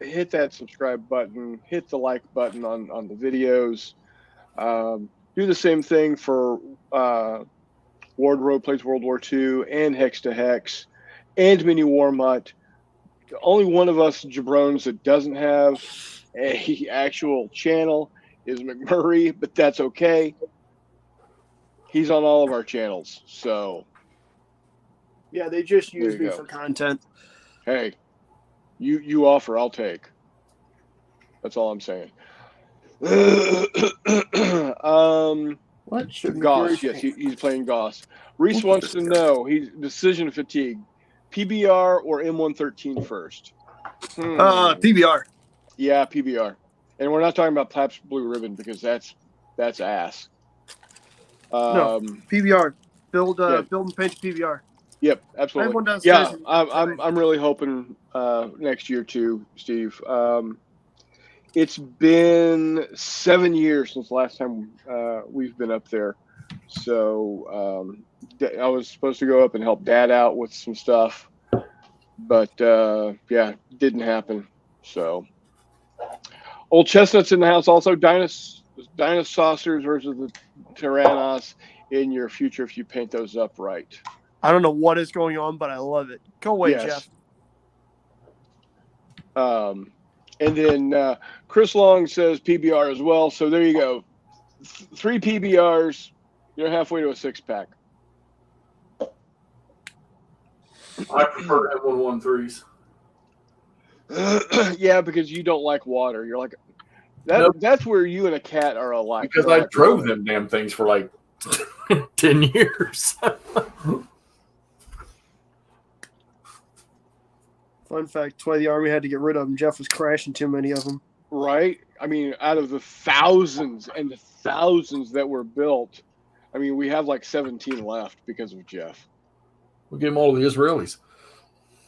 hit that subscribe button, hit the like button on the videos. Do the same thing for Wardrobe Plays World War II and Hex to Hex and Mini War Mutt. Only one of us jabrones that doesn't have a actual channel is McMurray, but that's okay. He's on all of our channels, so Yeah, they just there use you me go. for content. Hey, you offer, I'll take. That's all I'm saying. What should be Goss, yes, he's playing Goss. Reese wants to know, he's decision fatigue. PBR or M113 first? PBR. Yeah, PBR. And we're not talking about Pabst Blue Ribbon because that's ass. No, PBR. Build Yeah. build and paint PBR. Yep, I have absolutely. one downstairs. Yeah, I'm really hoping next year too, Steve. It's been 7 years since the last time we've been up there. So I was supposed to go up and help Dad out with some stuff, but yeah, didn't happen. So Old Chestnut's in the house. Also, Dinosaucers versus the Tyrannos in your future if you paint those up right. I don't know what is going on, but I love it. Go away, Yes. Jeff. And then Chris Long says PBR as well. So there you go. 3 PBRs. You're halfway to a 6-pack. I prefer M113s. Yeah, because you don't like water. You're like that. Nope. That's where you and a cat are alike. Because I drove them damn things for like 10 years. Fun fact, that's why the Army had to get rid of them. Jeff was crashing too many of them. Right? I mean, out of the thousands and the thousands that were built, I mean, we have like 17 left because of Jeff. We'll give them all to the Israelis.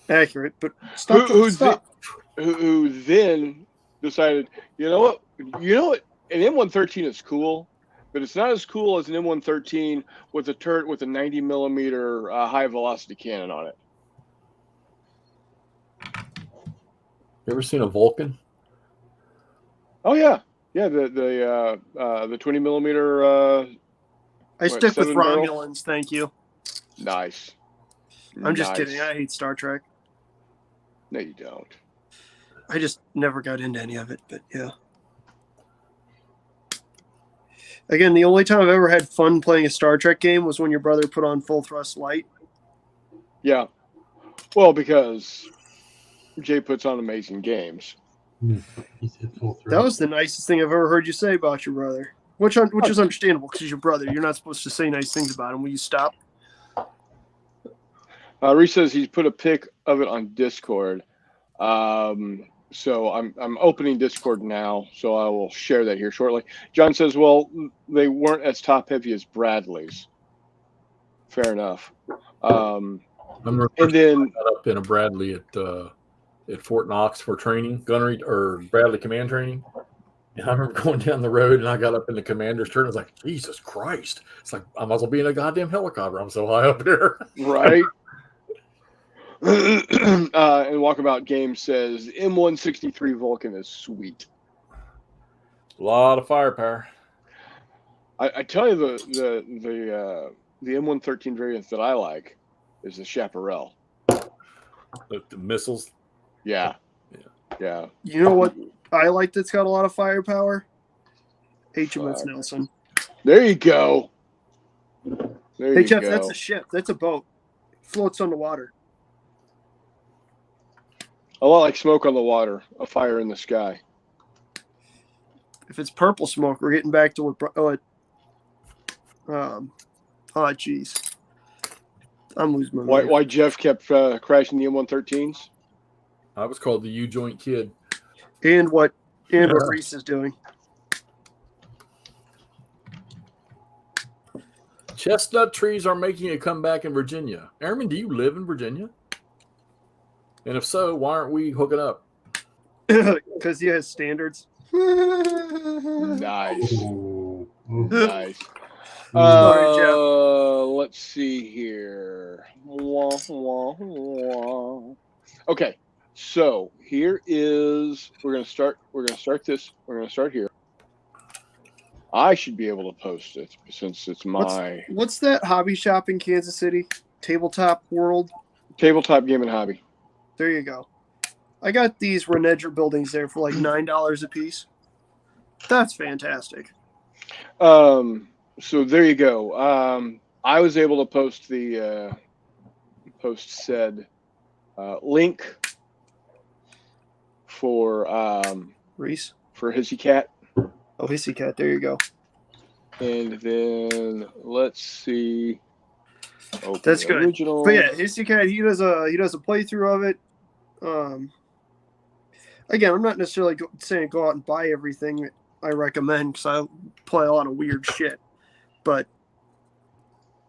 Accurate, but stop. Who then decided, you know what, an M113 is cool, but it's not as cool as an M113 with a turret with a 90 millimeter high velocity cannon on it. You ever seen a Vulcan? Oh yeah, the 20 millimeter. I stick with 7-barrel? Romulans, thank you. Nice. I'm just kidding. I hate Star Trek. No, you don't. I just never got into any of it, but yeah. Again, the only time I've ever had fun playing a Star Trek game was when your brother put on Full Thrust Light. Yeah. Well, because Jay puts on amazing games. That was the nicest thing I've ever heard you say about your brother, which is understandable because he's your brother. You're not supposed to say nice things about him. Will you stop? Reese says he's put a pic of it on Discord. So I'm opening Discord now, so I will share that here shortly. John says, well, they weren't as top heavy as Bradley's. Fair enough. And then I got up in a Bradley at Fort Knox for training, gunnery or Bradley command training. And I remember going down the road and I got up in the commander's turn. I was like, Jesus Christ. It's like I might as well be in a goddamn helicopter. I'm so high up there. Right. And Walkabout Game says M163 Vulcan is sweet. A lot of firepower. I tell you the M113 variant that I like is the Chaparral. The missiles. Yeah. You know what I like that's got a lot of firepower? HMS Nelson. There you go. Hey, Jeff, that's a ship. That's a boat. It floats on the water. A lot like smoke on the water, a fire in the sky. If it's purple smoke, we're getting back to what jeez. I'm losing my mind. Why Jeff kept crashing the M113s? I was called the U-joint kid. And what Reese is doing. Chestnut trees are making a comeback in Virginia. Airman, do you live in Virginia? And if so, why aren't we hooking up? Because he has standards. Nice. Ooh. Nice. Sorry, Jeff. Let's see here. Wah, wah, wah. Okay, so here is we're gonna start this. We're gonna start here. I should be able to post it since it's my What's that hobby shop in Kansas City? Tabletop World. tabletop gaming hobby. There you go. I got these Renedra buildings there for like $9 a piece. That's fantastic. So there you go. I was able to post the said link for Reese. for Hissy Cat. Oh, Hissy Cat. There you go. And then let's see. Open That's good. original. But yeah, Hissy Cat, he does a playthrough of it. Again, I'm not necessarily saying go out and buy everything I recommend because I play a lot of weird shit. But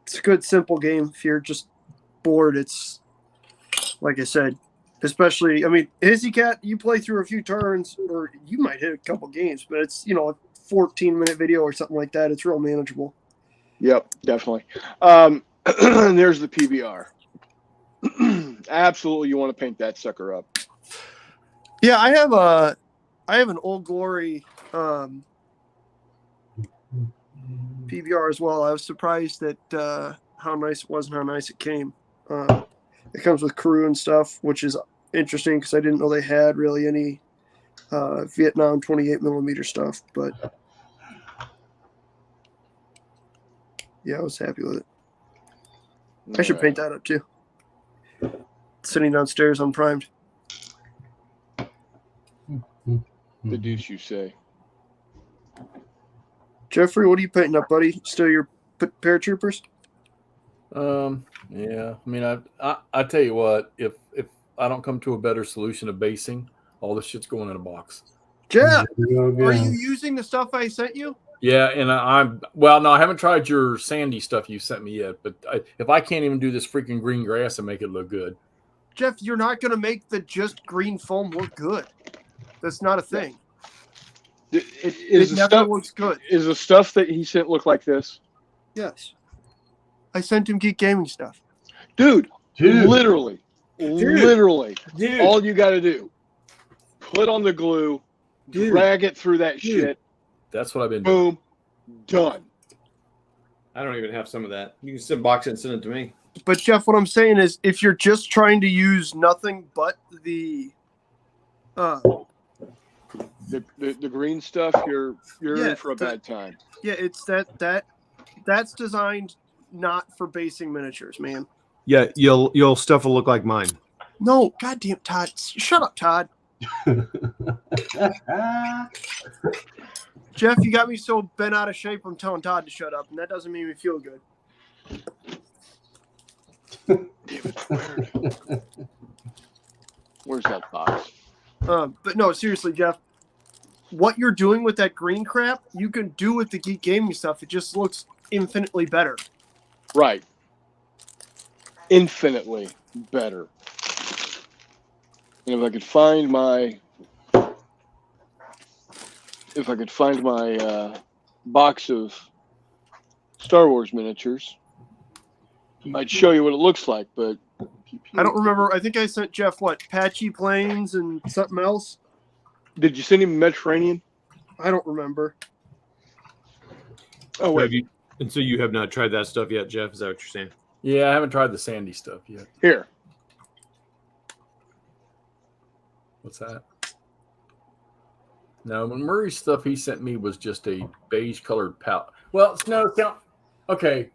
it's a good, simple game. If you're just bored, it's like I said. Especially, I mean, Hissy Cat, you play through a few turns, or you might hit a couple games, but it's a 14-minute video or something like that. It's real manageable. Yep, definitely. There's the PBR. Absolutely, you want to paint that sucker up. Yeah, I have an Old Glory PBR as well. I was surprised at how nice it was and how nice it came. It comes with crew and stuff, which is interesting because I didn't know they had really any Vietnam 28mm stuff. But yeah, I was happy with it. I should paint that up too. Sitting downstairs unprimed. The deuce you say. Jeffrey, what are you painting up, buddy? Still your paratroopers? Yeah. I mean, I tell you what, if I don't come to a better solution of basing, all this shit's going in a box. Jeff, are you using the stuff I sent you? Yeah, and no, I haven't tried your sandy stuff you sent me yet. But if I can't even do this freaking green grass and make it look good, Jeff, you're not going to make the just green foam look good. That's not a thing. It never looks good. Is the stuff that he sent look like this? Yes. I sent him Geek Gaming stuff. Dude. Literally, all you got to do, put on the glue, drag it through that shit. That's what I've been doing. Boom, done. I don't even have some of that. You can send box it and send it to me. But Jeff, what I'm saying is, if you're just trying to use nothing but the green stuff, you're in for a bad time. Yeah, it's that's designed not for basing miniatures, man. Yeah, your stuff will look like mine. No, goddamn Todd, shut up, Todd. Jeff, you got me so bent out of shape. I'm telling Todd to shut up, and that doesn't make me feel good. Damn it, where's that box? But no, seriously, Jeff, what you're doing with that green crap, you can do with the Geek Gaming stuff. It just looks infinitely better. Right. Infinitely better. And if I could find my box of Star Wars miniatures, I'd show you what it looks like, but I don't remember. I think I sent Jeff Patchy Plains and something else. Did you send him Mediterranean? I don't remember. Oh wait. And so you have not tried that stuff yet, Jeff? Is that what you're saying? Yeah, I haven't tried the sandy stuff yet. Here. What's that? No, McMurray's stuff he sent me was just a beige colored palette. Well, no, okay.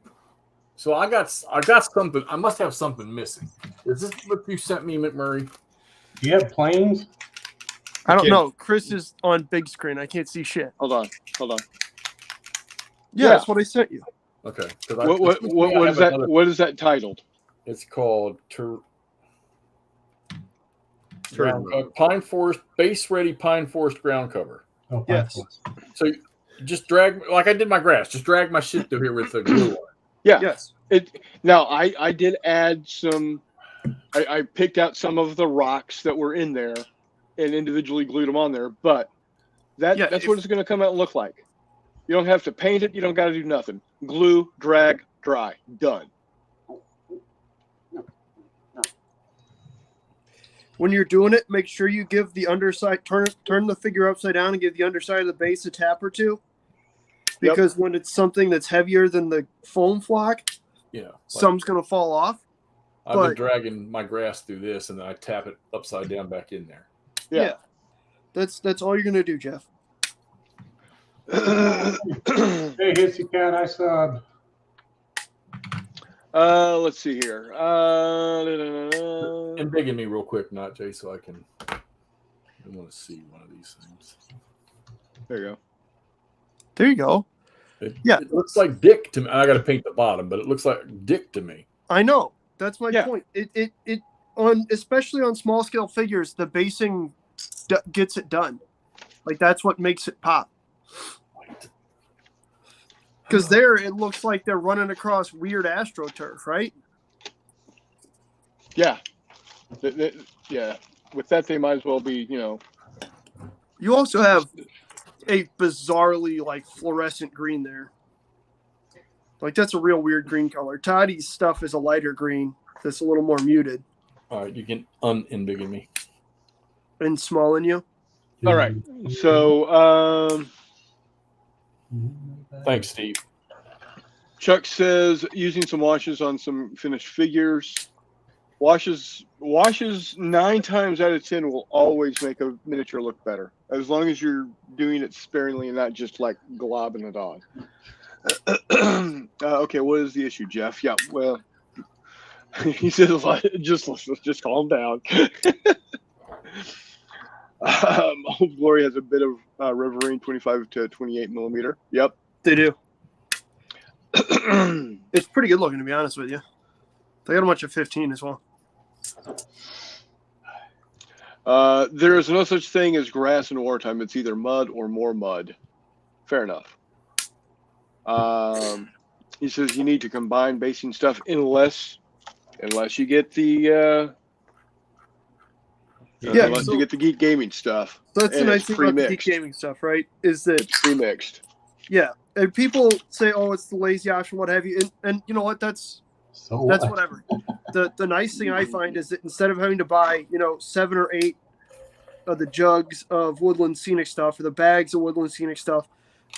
So I got something. I must have something missing. Is this what you sent me, McMurray? Do you have planes? I don't know. Chris is on big screen. I can't see shit. Hold on. Yeah, that's what I sent you. Okay. What is that? What is that titled? It's called Pine Forest Base Ready Pine Forest Ground Cover. Oh, yes. So just drag like I did my grass. Just drag my shit through here with the glue on. Yeah. Yes. Now I did add some I picked out some of the rocks that were in there and individually glued them on there, but that's what it's going to come out and look like. You don't have to paint it. You don't got to do nothing. Glue, drag, dry, done. When you're doing it, make sure you give the underside, turn the figure upside down and give the underside of the base a tap or two. Because when it's something that's heavier than the foam flock, some's going to fall off. I've been dragging my grass through this, and then I tap it upside down back in there. Yeah. That's all you're going to do, Jeff. Hey, Hissy Cat, I subbed. Let's see here. And dig in me real quick, not Jay, so I want to see one of these things. There you go. There you go. It looks like dick to me. I got to paint the bottom, but it looks like dick to me. I know. That's my point. It especially on small scale figures, the basing gets it done. Like that's what makes it pop. Because there, it looks like they're running across weird AstroTurf, right? Yeah. Yeah. With that, they might as well be, You also have a bizarrely, fluorescent green there. That's a real weird green color. Toddy's stuff is a lighter green that's a little more muted. All right, you can unembiggen me. And small in you? All right. So, thanks, Steve. Chuck says using some washes on some finished figures. Washes 9 times out of 10 will always make a miniature look better, as long as you're doing it sparingly and not just globbing it on. Okay, what is the issue, Jeff? Yeah, well, he says just calm down. Old Glory has a bit of Riverine 25 to 28 millimeter. Yep, they do. It's pretty good looking, to be honest with you. They got a bunch of 15 as well. There is no such thing as grass in wartime. It's either mud or more mud. Fair enough. He says you need to combine basing stuff unless you get the unless you get the Geek Gaming stuff. That's the nice thing about the Geek Gaming stuff, right? Is that it's pre-mixed. Yeah, and people say, "Oh, it's the lazy option," what have you, and you know what? That's whatever. The nice thing I find is that instead of having to buy 7 or 8 of the jugs of Woodland Scenic stuff or the bags of Woodland Scenic stuff,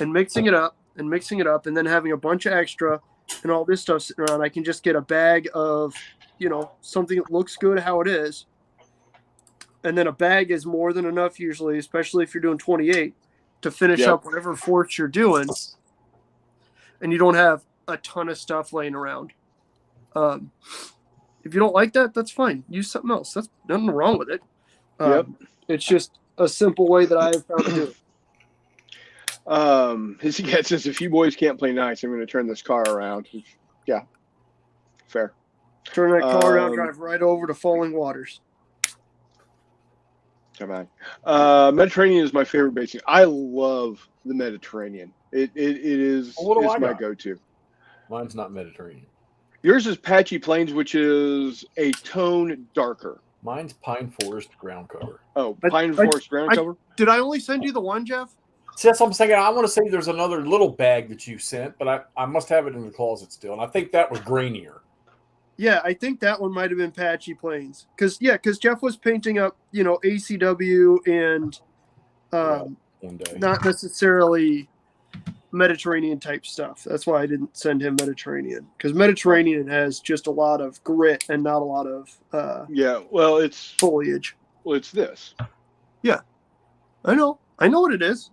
and mixing it up, and then having a bunch of extra and all this stuff sitting around, I can just get a bag of something that looks good how it is, and then a bag is more than enough usually, especially if you're doing 28, to finish up whatever forts you're doing, and you don't have a ton of stuff laying around. If you don't like that, that's fine. Use something else. That's nothing wrong with it. It's just a simple way that I have found to do it. His cat says, if you boys can't play nice, I'm going to turn this car around. Yeah, fair. Turn that car around, drive right over to Falling Waters. Come on. Mediterranean is my favorite basing. I love the Mediterranean. It is my go-to. Mine's not Mediterranean. Yours is Patchy Plains, which is a tone darker. Mine's Pine Forest ground cover. Oh, Pine Forest ground cover? Did I only send you the one, Jeff? See, that's what I'm saying. I want to say there's another little bag that you sent, but I must have it in the closet still. And I think that was grainier. Yeah, I think that one might have been Patchy Plains. Because Jeff was painting up, ACW and one day. Not necessarily Mediterranean type stuff. That's why I didn't send him Mediterranean, because Mediterranean has just a lot of grit and not a lot of it's foliage. Well, it's this. Yeah, I know what it is,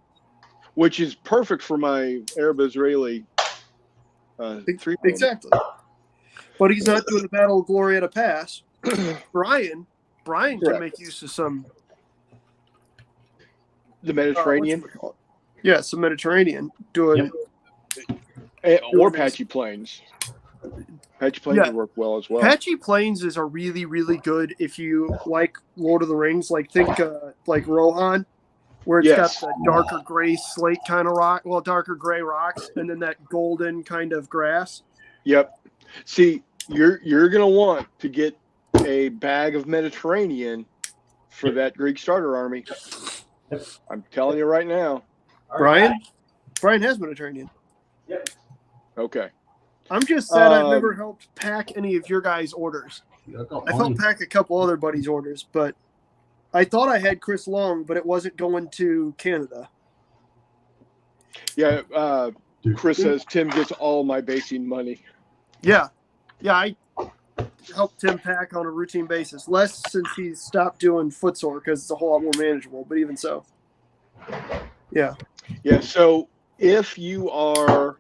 which is perfect for my Arab Israeli 3. Exactly. But he's not doing the Battle of Glorietta Pass. Brian can make use of some the Mediterranean. Yeah, some Mediterranean doing or Patchy Plains. Patchy Plains would work well as well. Patchy Plains is a really, really good if you like Lord of the Rings. Think like Rohan, where it's got the darker gray slate kind of rock, darker gray rocks, and then that golden kind of grass. Yep. See, you're gonna want to get a bag of Mediterranean for that Greek starter army. I'm telling you right now. Brian has Mediterranean. Yep. Okay. I'm just sad I've never helped pack any of your guys' orders. I've helped pack a couple other buddies' orders, but I thought I had Chris Long, but it wasn't going to Canada. Yeah, Chris says Tim gets all my basing money. Yeah, I help Tim pack on a routine basis. Less since he's stopped doing footsore because it's a whole lot more manageable. But even so, yeah. So if you are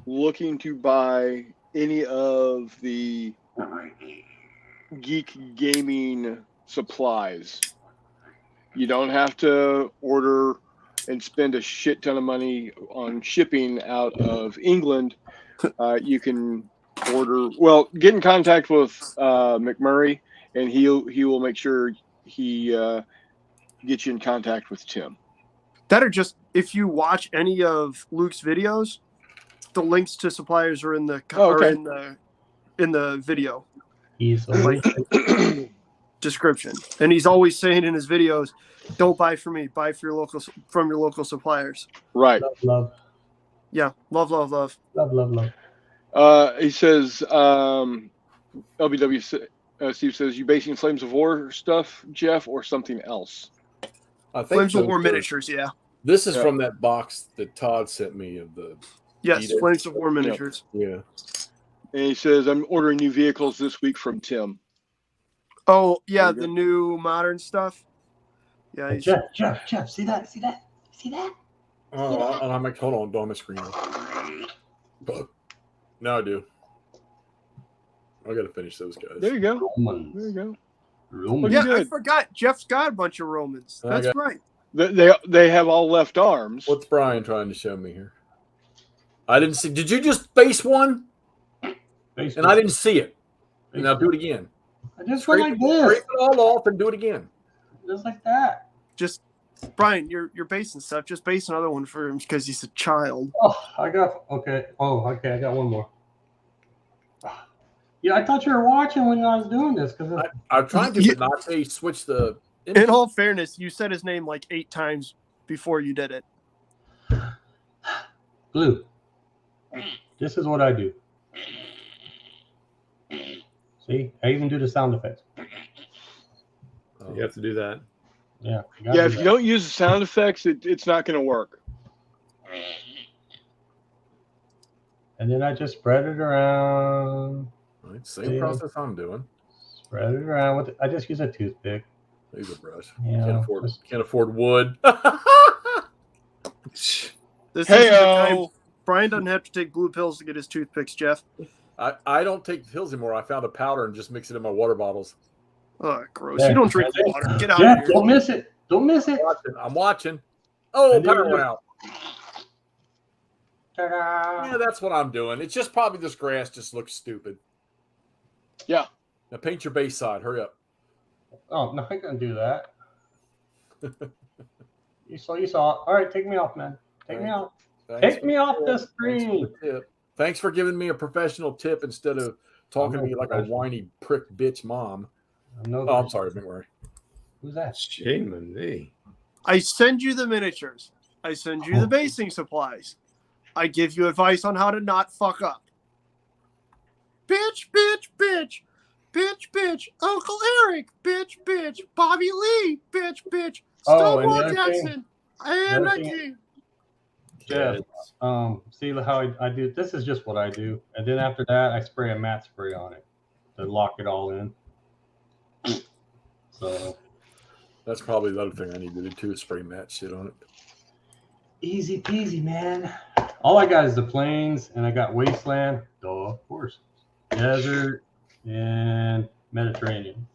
looking to buy any of the geek gaming supplies, you don't have to order and spend a shit ton of money on shipping out of England. You can get in contact with McMurray, and he will make sure he gets you in contact with Tim. That or just if you watch any of Luke's videos, the links to suppliers are in the in the video. He's Description, and he's always saying in his videos, "Don't buy from me. Buy from your local suppliers." Right. Love. Yeah. Love. He says, LBW Steve says, you basing Flames of War stuff, Jeff, or something else? I think Flames of War miniatures, yeah. This is from that box that Todd sent me of the. Yes, Flames of War miniatures. Yeah. And he says, I'm ordering new vehicles this week from Tim. Oh, yeah, the new modern stuff. Yeah. Jeff, see that? Oh, and I'm like, hold on, don't miss screen. No, I do. I got to finish those guys. There you go. Romans. Yeah, I forgot. Jeff's got a bunch of Romans. That's right. They have all left arms. What's Brian trying to show me here? I didn't see. Did you just base one? And I didn't see it. And now do it again. I just went like this. Scrape it all off and do it again. Just like that. Just, Brian, you're basing stuff. Just base another one for him because he's a child. Oh, I got I got one more. Yeah, I thought you were watching when I was doing this because I'm trying to not say switch the. In all fairness, you said his name like 8 times before you did it. Blue. This is what I do. See, I even do the sound effects. You have to do that. Yeah. Yeah, if you don't use the sound effects, it's not going to work. And then I just spread it around. Right, same process I'm doing. Spread it around I just use a toothpick. Use a brush. Yeah, can't afford wood. This is the time. Brian doesn't have to take blue pills to get his toothpicks, Jeff. I don't take pills anymore. I found a powder and just mix it in my water bottles. Oh, gross. Yeah. You don't drink water. Get out Jeff, of here. Don't miss it. Don't miss it. I'm watching. Oh, power went out. Ta-da. Yeah, that's what I'm doing. It's just probably this grass just looks stupid. Yeah. Now paint your base side. Hurry up. Oh, no, I can't do that. You saw it. All right, take me off, man. Take me off. Take me off the screen. Thanks for giving me a professional tip instead of talking to me like a whiny prick bitch mom. I'm sorry, McMurray. Who's that? Shame on me. I send you the miniatures. I send you the basing supplies. I give you advice on how to not fuck up. Bitch. Uncle Eric. Bitch. Bobby Lee. Bitch. Stonewall Jackson. And I came. Jeff, see how I do. This is just what I do, and then after that, I spray a matte spray on it to lock it all in. So that's probably the other thing I need to do too, is spray matte shit on it. Easy peasy, man. All I got is the plains, and I got wasteland, of course, desert, and Mediterranean.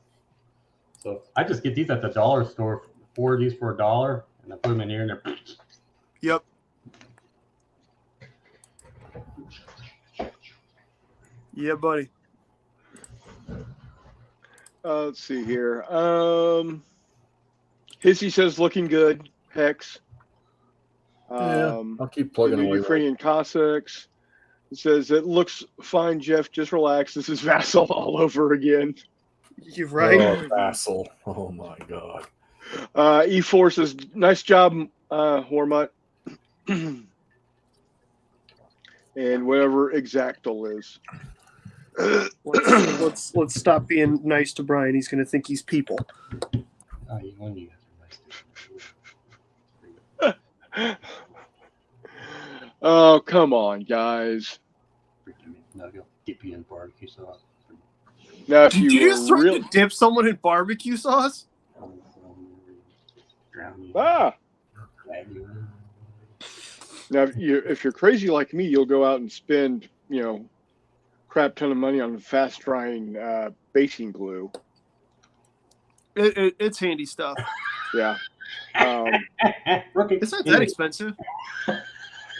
So I just get these at the dollar store. 4 of these for $1, and I put them in here, and they're. Yep. Yeah, buddy. Let's see here. Hissy says looking good. Hex. I'll keep plugging away. Ukrainian Cossacks. It says it looks fine, Jeff. Just relax. This is Vassal all over again. You're right. Oh, Vassal. Oh my God. E-Force says, nice job, Hormut. And whatever Exactal is. Let's stop being nice to Brian. He's going to think he's people. Oh, you guys are nice. Oh, come on, guys. No, he'll dip you in barbecue sauce. Now, if Did you just were threaten to dip someone in barbecue sauce? Now, if you're crazy like me, you'll go out and spend, crap ton of money on fast drying basting glue. It's handy stuff. Yeah. It's not that expensive.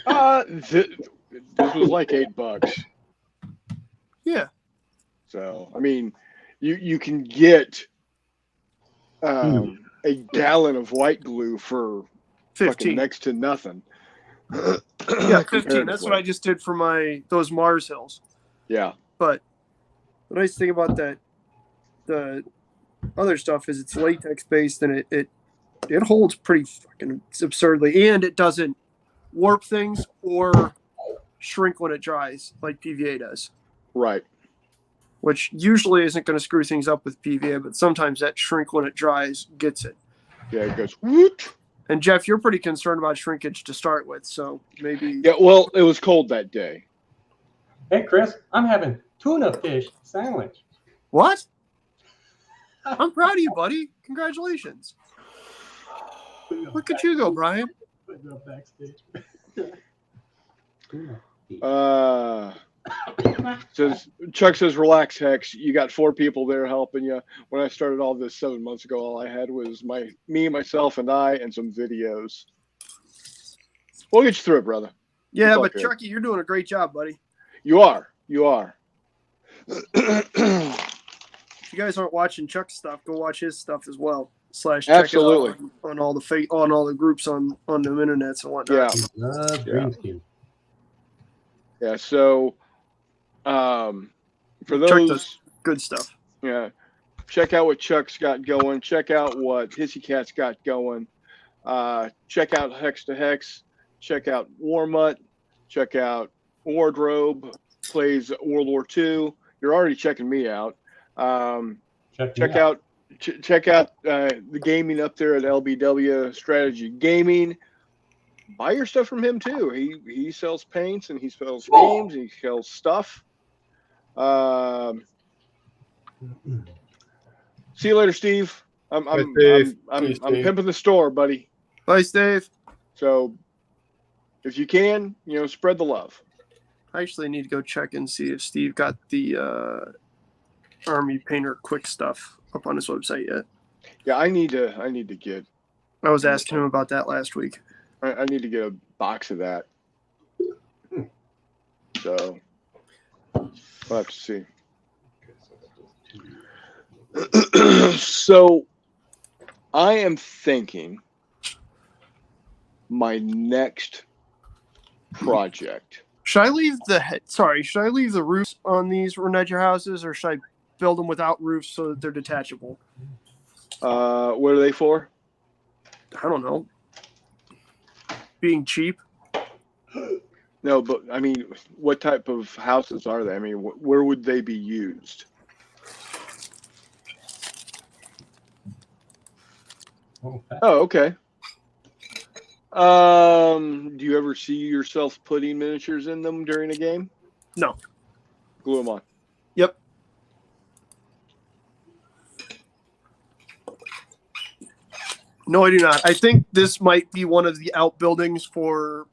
This was like $8. Yeah. So, I mean, you can get a gallon of white glue for 15. next to nothing. Yeah, 15. That's what I just did for those Mars Hills. Yeah. But the nice thing about the other stuff is it's latex based and it holds pretty fucking absurdly, and it doesn't warp things or shrink when it dries like PVA does. Right. Which usually isn't going to screw things up with PVA, but sometimes that shrink when it dries gets it. Yeah, it goes whoop. And Jeff, you're pretty concerned about shrinkage to start with, so maybe. Yeah, well, it was cold that day. Hey, Chris, I'm having tuna fish sandwich. What? I'm proud of you, buddy. Congratulations. Look at you go, Brian. Chuck says, relax, Hex. You got 4 people there helping you. When I started all this 7 months ago, all I had was me, myself, and I, and some videos. We'll get you through it, brother. Yeah, It's but okay. Chucky, you're doing a great job, buddy. You are. If you guys aren't watching Chuck's stuff, go watch his stuff as well. / check Absolutely. it out on all the groups on the internets and whatnot. Yeah. So, for Chuck those does good stuff. Yeah, check out what Chuck's got going. Check out what Hissy Cat's got going. Check out Hex to Hex. Check out Warmut. Check out Wardrobe. Plays World War II. You're already checking me out. Check out the gaming up there at LBW Strategy Gaming. Buy your stuff from him too. He sells paints and he sells games and he sells stuff. See you later, Steve. I'm pimping the store, buddy. Bye, Steve. So if you can, spread the love. I actually need to go check and see if Steve got the Army Painter Quick stuff up on his website yet. Yeah, I need to get. I was asking him about that last week. I need to get a box of that. So we'll have to see. So I am thinking my next project. Should I leave the roofs on these Reneger houses, or should I build them without roofs so that they're detachable? What are they for? I don't know. Being cheap. No, but I mean, what type of houses are they? I mean, where would they be used? Oh, okay. Do you ever see yourself putting miniatures in them during a game? No. Glue them on. Yep. No, I do not. I think this might be one of the outbuildings for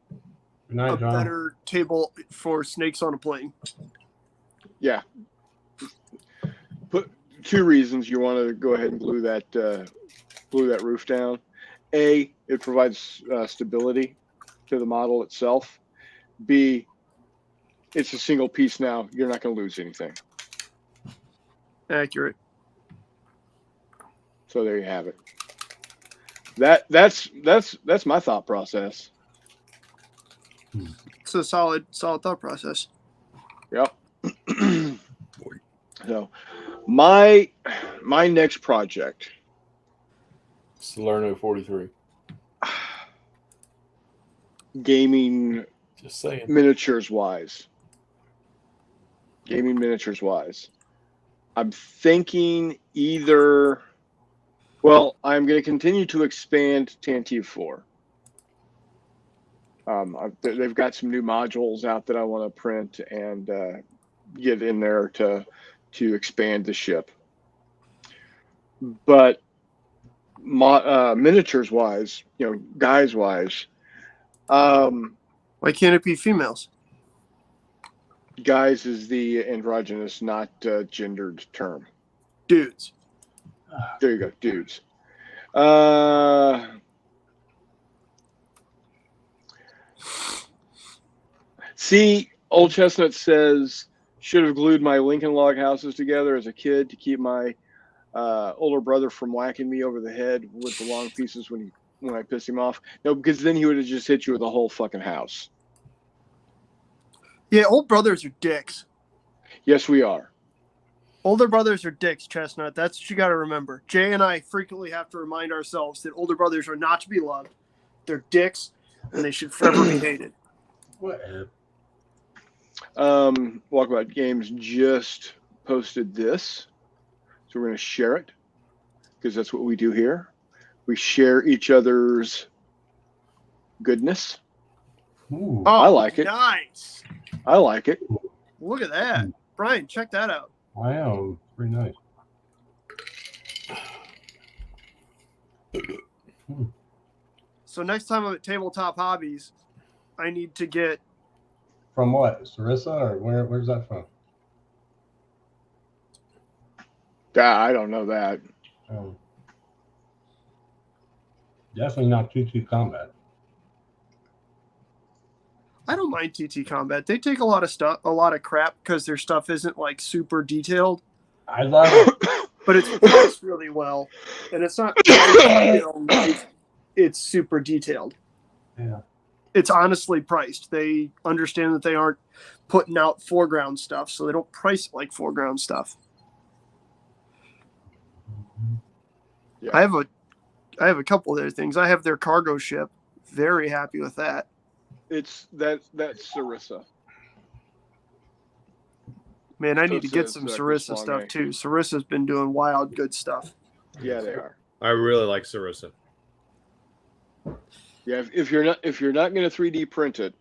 a better table for snakes on a plane. Yeah. Put 2 reasons you want to go ahead and glue that roof down. A, it provides stability to the model itself. B, it's a single piece now. You're not going to lose anything. Accurate. So there you have it. That's my thought process. It's a solid thought process. Yep. So, My next project. Salerno 43. Gaming Just saying. miniatures wise. I'm thinking either. Well, I'm going to continue to expand Tantive 4. They've got some new modules out that I want to print and get in there to expand the ship. But miniatures wise, guys wise, Why can't it be females? guys is the androgynous, not gendered term. Dudes. There you go, dudes. See, Old Chestnut says, should have glued my Lincoln log houses together as a kid to keep my older brother from whacking me over the head with the long pieces when I pissed him off. No, because then he would have just hit you with the whole fucking house. Yeah, old brothers are dicks. Yes, we are. Older brothers are dicks, Chestnut. That's what you got to remember. Jay and I frequently have to remind ourselves that older brothers are not to be loved. They're dicks, and they should forever be hated. Whatever. Walkabout Games just posted this, so we're going to share it because that's what we do here. We share each other's goodness. Ooh. Oh, I like it. Nice. I like it. Look at that. Brian, check that out. Wow, pretty nice. So next time I'm at Tabletop Hobbies, I need to get... From what? Sarissa, or where's that from? I don't know that. Definitely not TT Combat. I don't mind TT Combat. They take a lot of crap because their stuff isn't like super detailed. I love it. But it's priced really well, and it's not it's super detailed. Yeah. It's honestly priced. They understand that they aren't putting out foreground stuff, so they don't price it like foreground stuff. Yeah. I have a couple of their things. I have their cargo ship. Very happy with that. That's Sarissa. Man, I need to it's get some Sarissa Chris stuff Longe. too. Sarissa's been doing wild good stuff. Yeah, they are. I really like Sarissa. Yeah, if you're not going to 3D print it,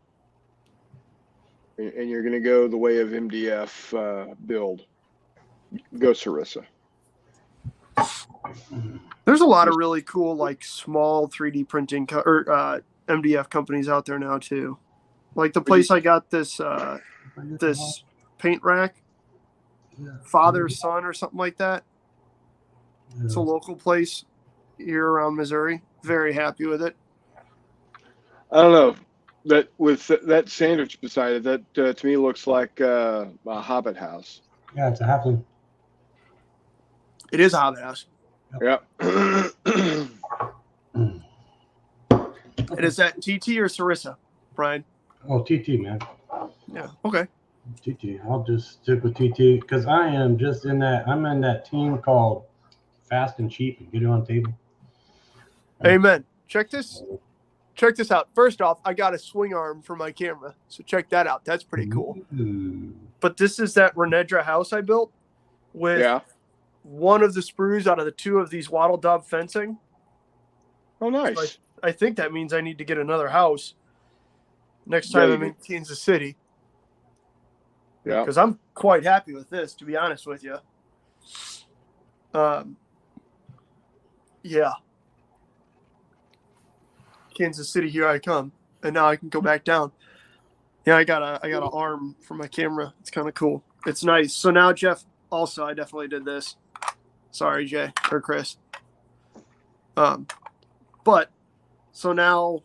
and you're going to go the way of MDF build, go Sarissa. There's a lot of really cool, like small 3D printing MDF companies out there now too. Like the place I got this paint rack, Father Son or something like that. It's a local place here around Missouri. Very happy with it. I don't know that with that sandwich beside it. That to me looks like a Hobbit house. Yeah, it's a halfling. It is a Hobbit house. Yeah. And is that TT or Sarissa, Brian? Oh, TT, man. Yeah. Okay. TT. I'll just stick with TT because I'm in that team called Fast and Cheap and Get It on Table. Amen. Check this out. First off, I got a swing arm for my camera, so check that out. That's pretty cool. Ooh. But this is that Renedra house I built with one of the sprues out of the two of these wattle daub fencing. Oh, nice. So I think that means I need to get another house next time I'm in Kansas City. Yeah. Because I'm quite happy with this, to be honest with you. Yeah. Kansas City, here I come. And now I can go back down. Yeah, I got an arm for my camera. It's kind of cool. It's nice. So now, Jeff, also, I definitely did this. Sorry, Jay or Chris. But so now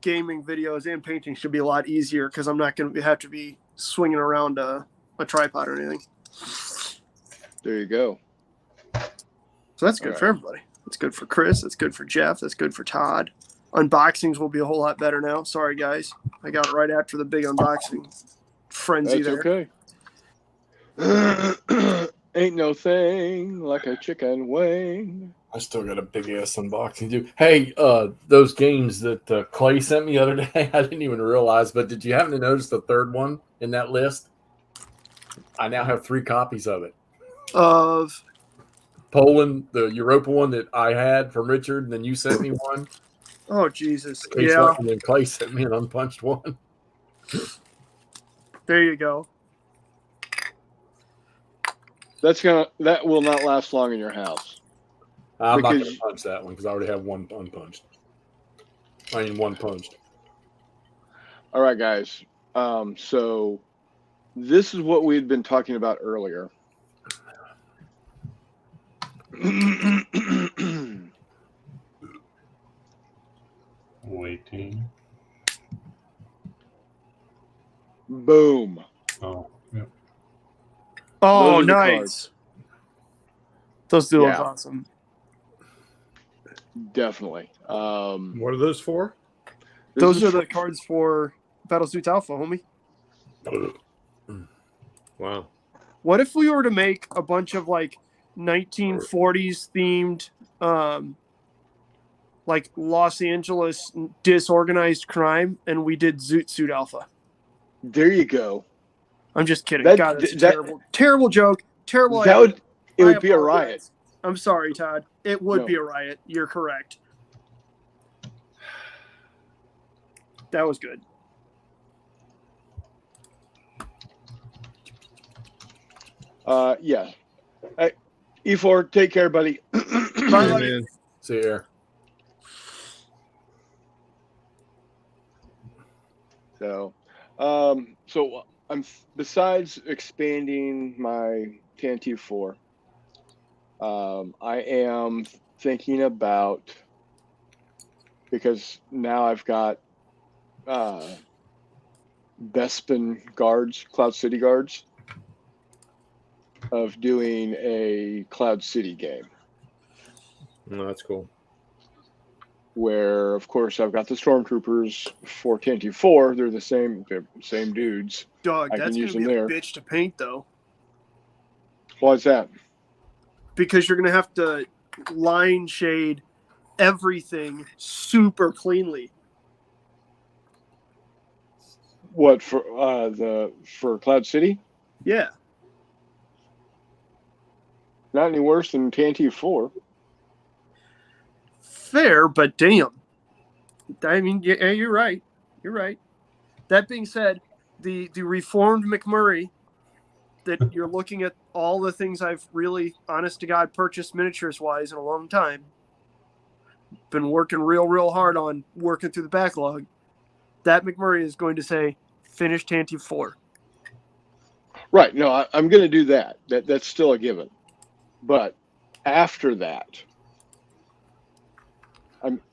gaming videos and painting should be a lot easier because I'm not going to have to be swinging around a tripod or anything. There you go. So that's good for everybody. That's good for Chris. That's good for Jeff. That's good for Todd. Unboxings will be a whole lot better now. Sorry, guys. I got it right after the big unboxing frenzy That's there. okay. Ain't no thing like a chicken wing. I still got a big ass unboxing to do. Hey, those games that Clay sent me the other day, I didn't even realize. But did you happen to notice the third one in that list? I now have 3 copies of it. Of Poland, the Europa one that I had from Richard, and then you sent me one. oh Jesus, Case yeah. one, and then Clay sent me an unpunched one. There you go. That will not last long in your house. I'm not going Because- to punch that one because I already have one unpunched. I mean, one punched. All right, guys. So this is what we had been talking about earlier. 18. Boom. Oh, yeah. Oh, Those are the nice. cards. Those do look Yeah. awesome. Definitely. What are those for? Those are the cards for Battlesuits Alpha, homie. Wow. What if we were to make a bunch of like 1940s themed, like Los Angeles disorganized crime, and we did Zoot Suit Alpha? There you go. I'm just kidding. That- God, that's a that- terrible joke. Terrible That idea. it I would be a riot. apologize. I'm sorry, Todd. It would No. be a riot. You're correct. That was good. Yeah. Hey, E4, take care, buddy. Bye, Hey, buddy. man. See you here. So I'm besides expanding my TNT4, I am thinking about, because now I've got Bespin guards, Cloud City guards, of doing a Cloud City game Oh, that's cool. where, of course, I've got the Stormtroopers for TNT4. They're the same dudes. Dog, I can that's going use to be them a there. bitch to paint, though, Why is that? because you're going to have to line shade everything super cleanly. What for for Cloud City? Yeah. Not any worse than TNT4. Fair, but damn. I mean, yeah, you're right. You're right. That being said, the reformed McMurray that you're looking at all the things I've really, honest to God, purchased miniatures wise in a long time. Been working real hard on working through the backlog. That McMurray is going to say, finish Tanty 4. Right. No, I'm going to do that. That's still a given. But after that,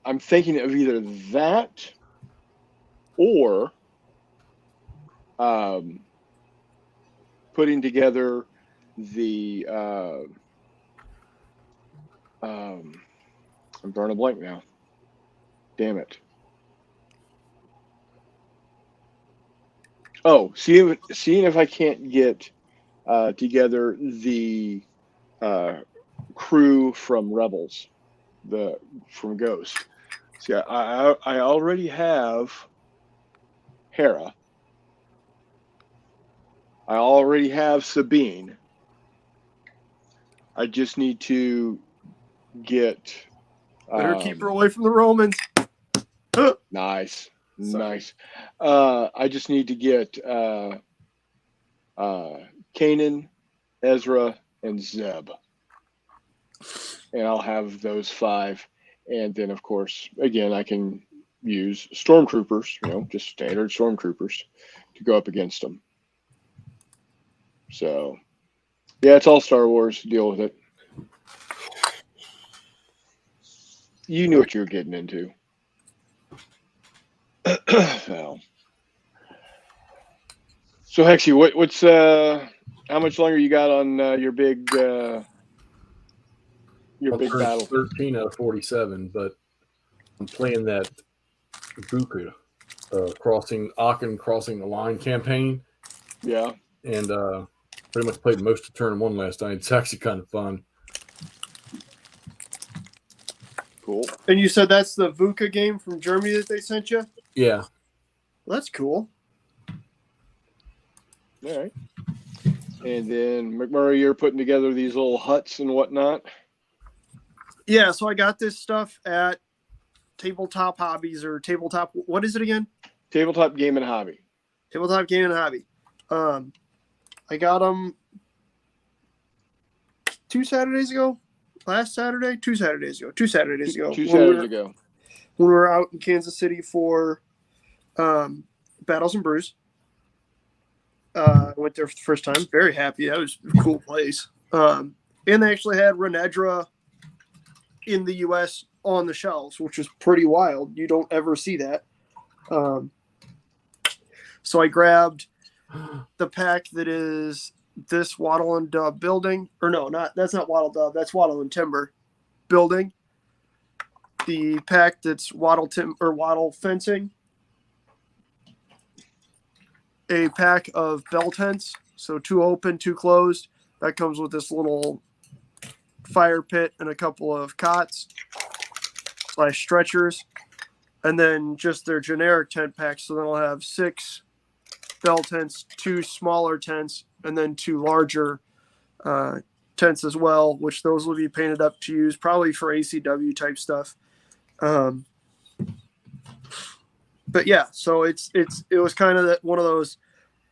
I'm thinking of either that or putting together the I'm drawing a blank now. Damn it. Oh, seeing if I can't get together the crew from Rebels, from Ghost. See, I already have Hera. I already have Sabine. I just need to get. Better keep her away from the Romans. Nice. Sorry. Nice. I just need to get Kanan, Ezra, and Zeb. And I'll have those 5. And then, of course, again, I can use stormtroopers, just standard stormtroopers to go up against them. So, yeah, it's all Star Wars. Deal with it. You knew what you were getting into. So Hexy, what's how much longer you got on your big I'll turn battle? 13 out of 47, but I'm playing that Buka crossing the line campaign. Yeah. And pretty much played most of turn 1 last night. It's actually kind of fun. Cool. And you said that's the VUCA game from Germany that they sent you? Yeah. Well, that's cool. All right. And then McMurray, you're putting together these little huts and whatnot. Yeah, so I got this stuff at Tabletop Hobbies or Tabletop. What is it again? Tabletop Game and Hobby. Tabletop Game and Hobby. I got them 2 Saturdays ago. Last Saturday? 2 Saturdays ago. 2 Saturdays ago. 2 Saturdays ago. When we were out in Kansas City for Battles and Brews. I went there for the first time. Very happy. That was a cool place. And they actually had Renedra in the U.S. on the shelves, which was pretty wild. You don't ever see that. So I grabbed the pack that is this Wattle and Dub building. Or no, that's not Wattle Dub. That's Wattle and Timber building. The pack that's Wattle fencing. A pack of bell tents, so 2 open, 2 closed. That comes with this little fire pit and a couple of cots / stretchers, and then just their generic tent packs. So then I'll have 6 bell tents, 2 smaller tents, and then 2 larger tents as well, which those will be painted up to use probably for ACW type stuff. But yeah, so it was kind of one of those,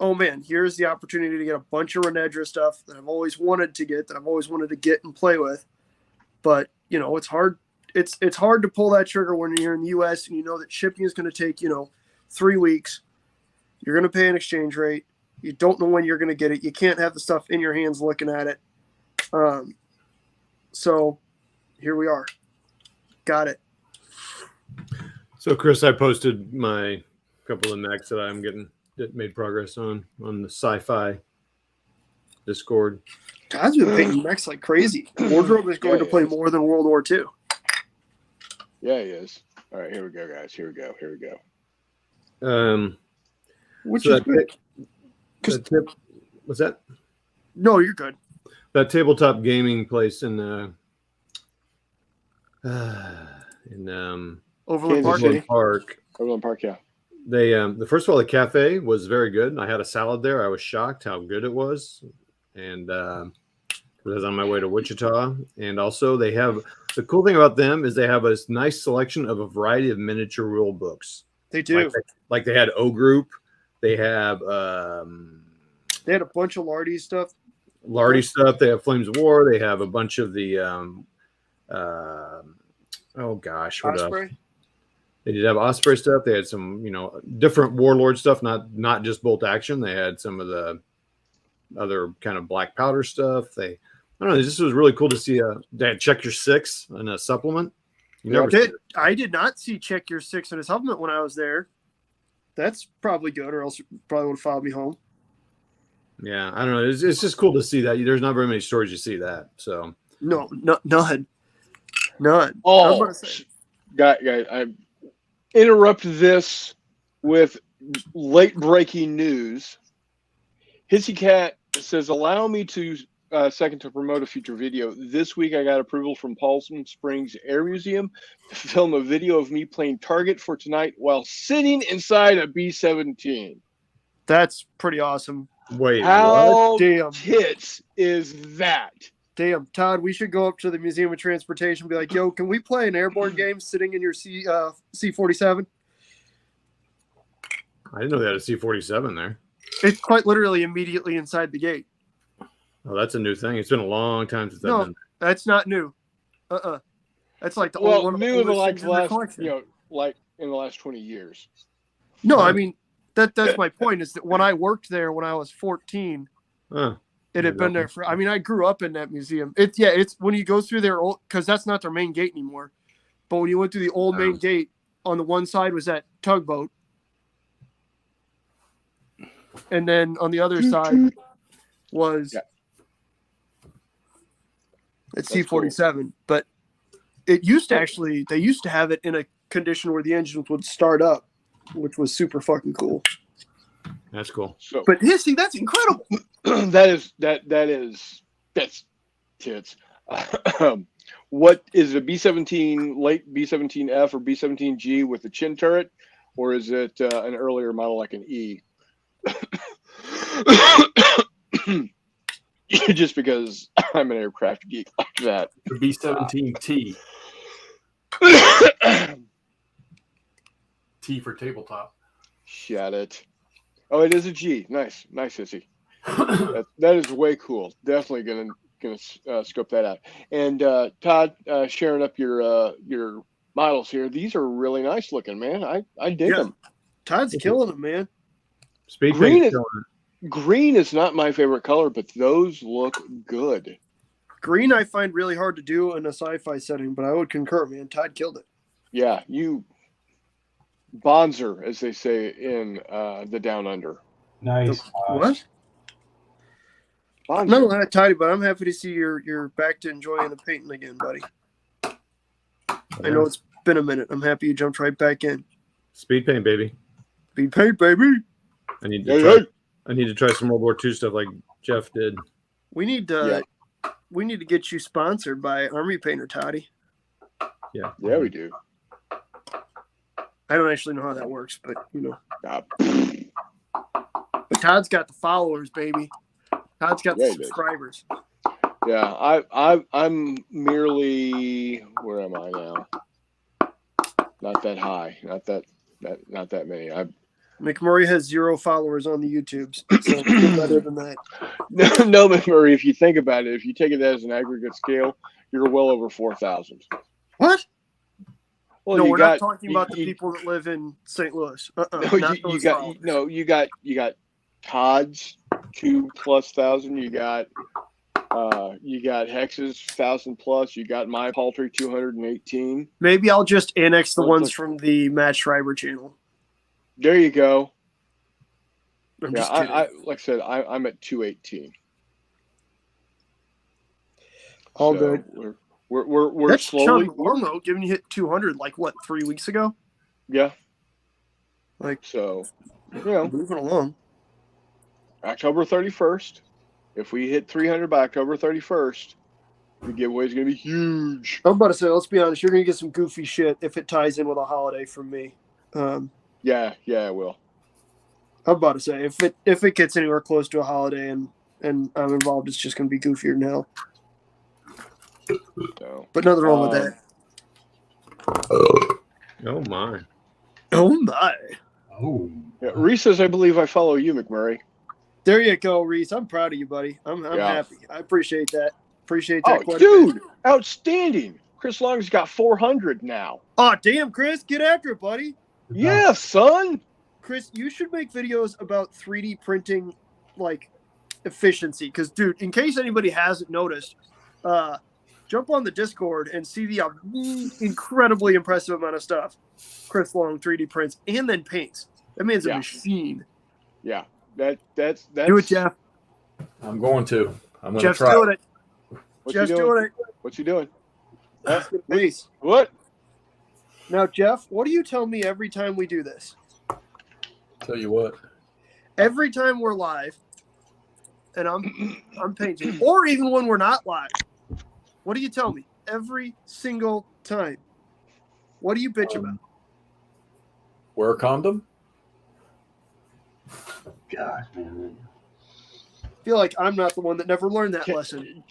oh man, here's the opportunity to get a bunch of Renedra stuff that I've always wanted to get, and play with. But it's hard. It's hard to pull that trigger when you're in the U.S. and you know that shipping is going to take 3 weeks. You're going to pay an exchange rate. You don't know when you're going to get it. You can't have the stuff in your hands looking at it. So here we are. Got it. So, Chris, I posted my couple of mechs that made progress on the sci-fi Discord. God's been painting mechs like crazy. Wardrobe is going to play more than World War II. Yeah, he is. All right, here we go, guys. Here we go. Which so is good. What's that? No, you're good. That tabletop gaming place in Overland Park. Overland Park, yeah. They first of all, the cafe was very good. I had a salad there. I was shocked how good it was, and I was on my way to Wichita. And also, they have the cool thing about them is they have a nice selection of a variety of miniature rule books. They do. Like they had O Group. They have they had a bunch of Lardy stuff. They have Flames of War. They have a bunch of the oh gosh, what else? They did have Osprey stuff. They had some, different Warlord stuff, not just bolt action. They had some of the other kind of black powder stuff. I don't know. This was really cool to see. They had Check Your Six in a supplement. I did not see Check Your Six in a supplement when I was there. That's probably good, or else you probably would have followed me home. Yeah, I don't know. It's just cool to see that. There's not very many stories you see that. So no, none. Oh, guys, I interrupt this with late breaking news. Hissy Cat says, allow me to second to promote a future video. This week I got approval from Palm Springs Air Museum to film a video of me playing Target for tonight while sitting inside a B-17. That's pretty awesome. Wait, how damn tits is that? Damn, Todd, we should go up to the Museum of Transportation and be like, yo, can we play an airborne game sitting in your C-47? I didn't know they had a C-47 there. It's quite literally immediately inside the gate. Oh, that's a new thing. It's been a long time since I've been there. That's not new. That's like the old one. New in the last, like in the last 20 years. No, I mean that's my point. Is that when I worked there when I was 14, it had been there for. I mean, I grew up in that museum. It's when you go through there, because that's not their main gate anymore. But when you went through the old main gate, on the one side was that tugboat, and then on the other side was at C-47. Cool. But it used to they used to have it in a condition where the engines would start up, which was super fucking cool. That's cool. So But see, that's incredible. that's tits. What is a B-17 late B-17F or B-17G with the chin turret, or is it an earlier model like an E? Just because I'm an aircraft geek like that. The B-17T. T for tabletop. Shut it. Oh, it is a G. Nice, Sissy. that is way cool. Definitely gonna scope that out. And Todd, sharing up your models here. These are really nice looking, man. I dig them. Todd's killing them, man. Speed Green Paint's is- Green is not my favorite color, but those look good. Green I find really hard to do in a sci-fi setting, but I would concur, man. Todd killed it. Yeah, you Bonzer, as they say in the Down Under. Nice. What? Bonzer. No, not tidy, but I'm happy to see you're back to enjoying the painting again, buddy. I know it's been a minute. I'm happy you jumped right back in. Speed Paint, baby. Speed paint, baby. I need Hey, to try. hey. I need to try some World War II stuff like Jeff did. We need to get you sponsored by Army Painter, Toddy. Yeah. Yeah, we do. I don't actually know how that works, but you know. Uh, But Todd's got the followers, baby. Todd's got Yeah, the he does. subscribers. Yeah, I'm merely, where am I now? Not that high. Not that many. McMurray has 0 followers on the YouTubes, so better than that. No, McMurray, if you think about it, if you take it as an aggregate scale, you're well over 4,000. What? Well, No, you we're got, not talking about the you- people that live in St. Louis. No, Not you those got followers. you got Todd's 2,000+. You got Hex's 1,000+. You got my paltry 218. Maybe I'll just annex the Look, ones look. from the Matt Schreiber channel. There you go. I'm Yeah, just kidding. I like I said, I'm at 218. All So good. We're That's slowly. chugging along, though, given you hit 200, like, what, 3 weeks ago? Yeah. Like, So, you know, moving along. October 31st. If we hit 300 by October 31st, the giveaway is going to be huge. I'm about to say, let's be honest, you're going to get some goofy shit if it ties in with a holiday from me. Yeah, I will. I'm about to say, if it gets anywhere close to a holiday and I'm involved, it's just going to be goofier than hell. So, But nothing wrong with that. Oh my. Oh, my. Oh. yeah, Reese says, I believe I follow you, McMurray. There you go, Reese. I'm proud of you, buddy. I'm Yeah. happy. I appreciate that. Appreciate Oh, that quite a dude, bit. outstanding. Chris Long's got 400 now. Oh, damn, Chris. Get after it, buddy. Yeah, son. Chris, you should make videos about 3D printing, like, efficiency. Because, dude, in case anybody hasn't noticed, jump on the Discord and see the incredibly impressive amount of stuff Chris Long 3D prints and then paints. That man's a Yeah. machine. Yeah, that's Do it, Jeff. I'm going to. I'm going to Jeff's try. doing it. What's Jeff's he doing? doing it. What's he doing? That's good. Reese. What? Now, Jeff, what do you tell me every time we do this? Tell you what. Every time we're live and I'm painting, or even when we're not live, what do you tell me? Every single time. What do you bitch about? Wear a condom? Gosh, man. I feel like I'm not the one that never learned that lesson.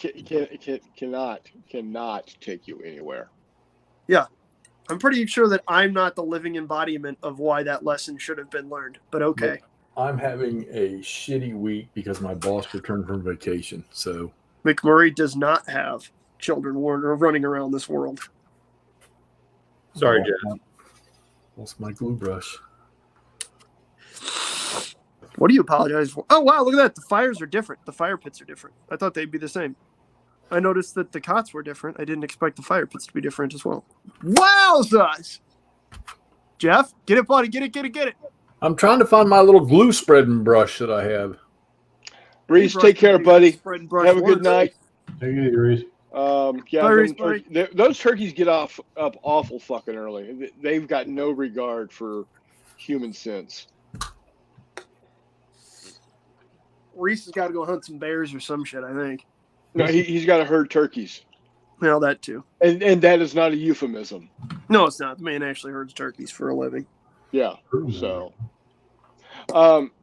Cannot take you anywhere. I'm pretty sure that I'm not the living embodiment of why that lesson should have been learned, but okay. I'm having a shitty week because my boss returned from vacation. So McMurray does not have children running around this world. Sorry, Jeff. Lost my glue brush. What do you apologize for? Oh, wow, look at that. The fires are different. The fire pits are different. I thought they'd be the same. I noticed that the cots were different. I didn't expect the fire pits to be different as well. Wowzers! Jeff, get it, buddy. Get it. I'm trying to find my little glue spreading brush that I have. Reese, take care, buddy. Spread and brush Have a good works. night. Take it easy, Reese. Yeah, Bye, Reese, those turkeys get up awful fucking early. They've got no regard for human sense. Reese has got to go hunt some bears or some shit, I think. No, he's got to herd turkeys. Well, that too. And that is not a euphemism. No, it's not. The man actually herds turkeys for a living. Yeah. So,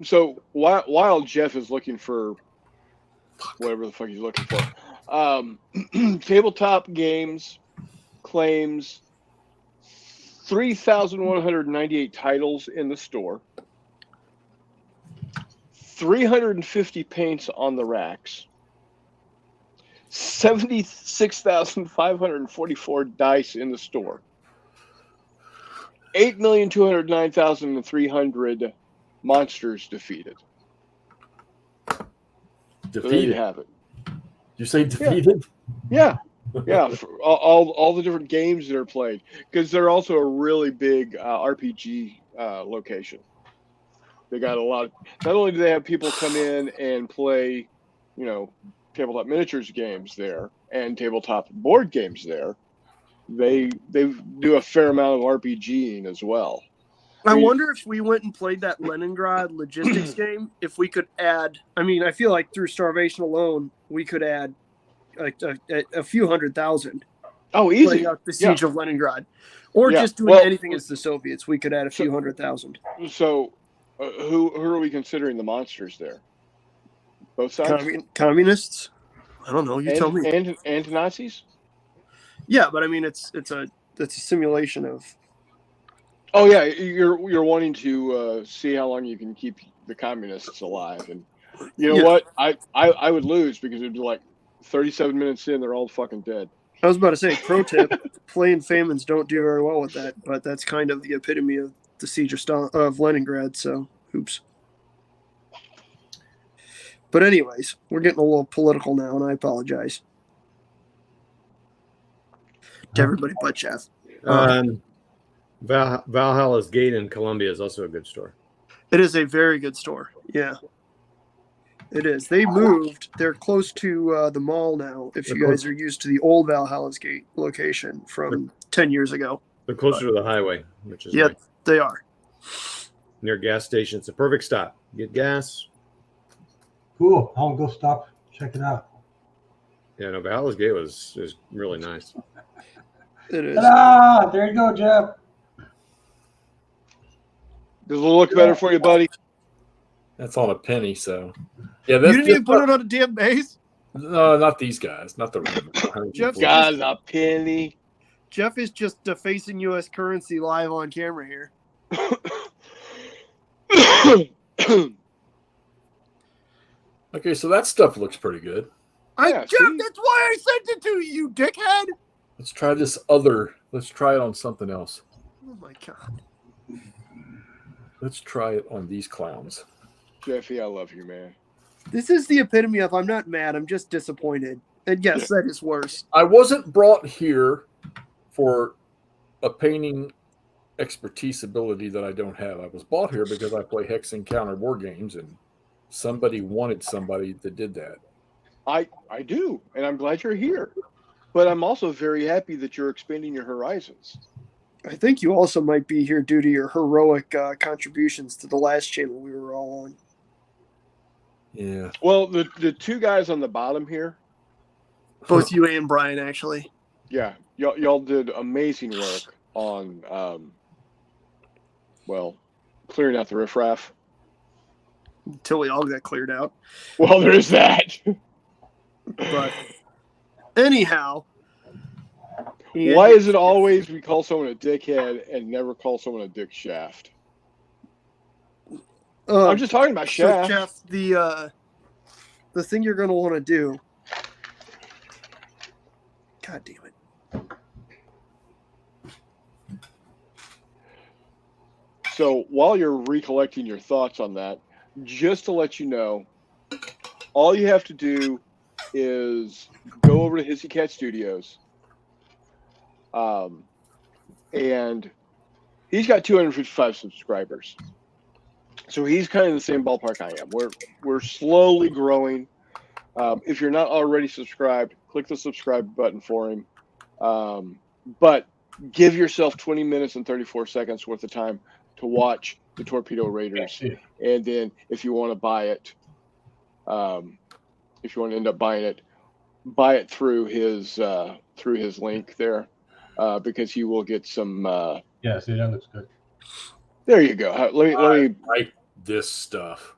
so while Jeff is looking for whatever the fuck he's looking for, tabletop games claims 3,198 titles in the store, 350 paints on the racks, 76,544 dice in the store, 8,209,300 monsters defeated. So there you have it. You say defeated? Yeah. Yeah, for all the different games that are played, because they're also a really big RPG location. They got a lot of, not only do they have people come in and play, tabletop miniatures games there and tabletop board games there, they do a fair amount of RPGing as well. I wonder if we went and played that Leningrad logistics game, if we could add, I feel like through starvation alone, we could add a few 100,000. Oh, easy. Out the siege of Leningrad. Or just doing anything as the Soviets, we could add a few 100,000. So who are we considering the monsters there? Both sides? Communists? I don't know. You tell me. And Nazis? Yeah, but it's a simulation of. Oh yeah, you're wanting to see how long you can keep the communists alive, and you know what? I would lose, because it'd be like 37 minutes in, they're all fucking dead. I was about to say, pro tip: playing famines don't do very well with that, but that's kind of the epitome of the siege of Leningrad. So, oops. But anyways, we're getting a little political now, and I apologize to everybody but Jeff. Valhalla's Gate in Columbia is also a good store. It is a very good store. Yeah, it is. They moved. They're close to the mall now. If you guys are used to the old Valhalla's Gate location from 10 years ago. They're closer to the highway, which is nice. They are. Near gas station. It's a perfect stop. Get gas. Cool. I'll go stop. Check it out. Yeah, no, Valhalla's Gate is really nice. It is. Ta-da! There you go, Jeff. Does it look better for you, buddy? That's on a penny, so. Yeah, you didn't even put it on a damn base? No, not these guys. Not the Jeff got a penny. Jeff is just defacing U.S. currency live on camera here. Okay, so that stuff looks pretty good. Jeff, that's why I sent it to you, you dickhead. Let's try this other. Let's try it on something else. Oh, my God. Let's try it on these clowns. Jeffy, I love you, man. This is the epitome of I'm not mad, I'm just disappointed. And yes, that is worse. I wasn't brought here for a painting expertise ability that I don't have. I was brought here because I play Hex Encounter war games, and somebody wanted somebody that did that. I do, and I'm glad you're here. But I'm also very happy that you're expanding your horizons. I think you also might be here due to your heroic contributions to the last channel we were all on. Yeah. Well, the two guys on the bottom here. Both you and Brian, actually. Yeah. Y'all did amazing work on, clearing out the riffraff. Until we all got cleared out. Well, there's that. But anyhow. Why is it always we call someone a dickhead and never call someone a dick shaft? I'm just talking about shaft. So Jeff, the thing you're going to want to do. God damn it. So while you're recollecting your thoughts on that, just to let you know, all you have to do is go over to Hissy Cat Studios. And he's got 255 subscribers. So he's kind of in the same ballpark I am. We're slowly growing. If you're not already subscribed, click the subscribe button for him. But give yourself 20 minutes and 34 seconds worth of time to watch the Torpedo Raiders. And then if you want to buy it, If you want to end up buying it, buy it through his link there, because he will get some. Yeah, see, that looks good. There you go. Let me. I like this stuff.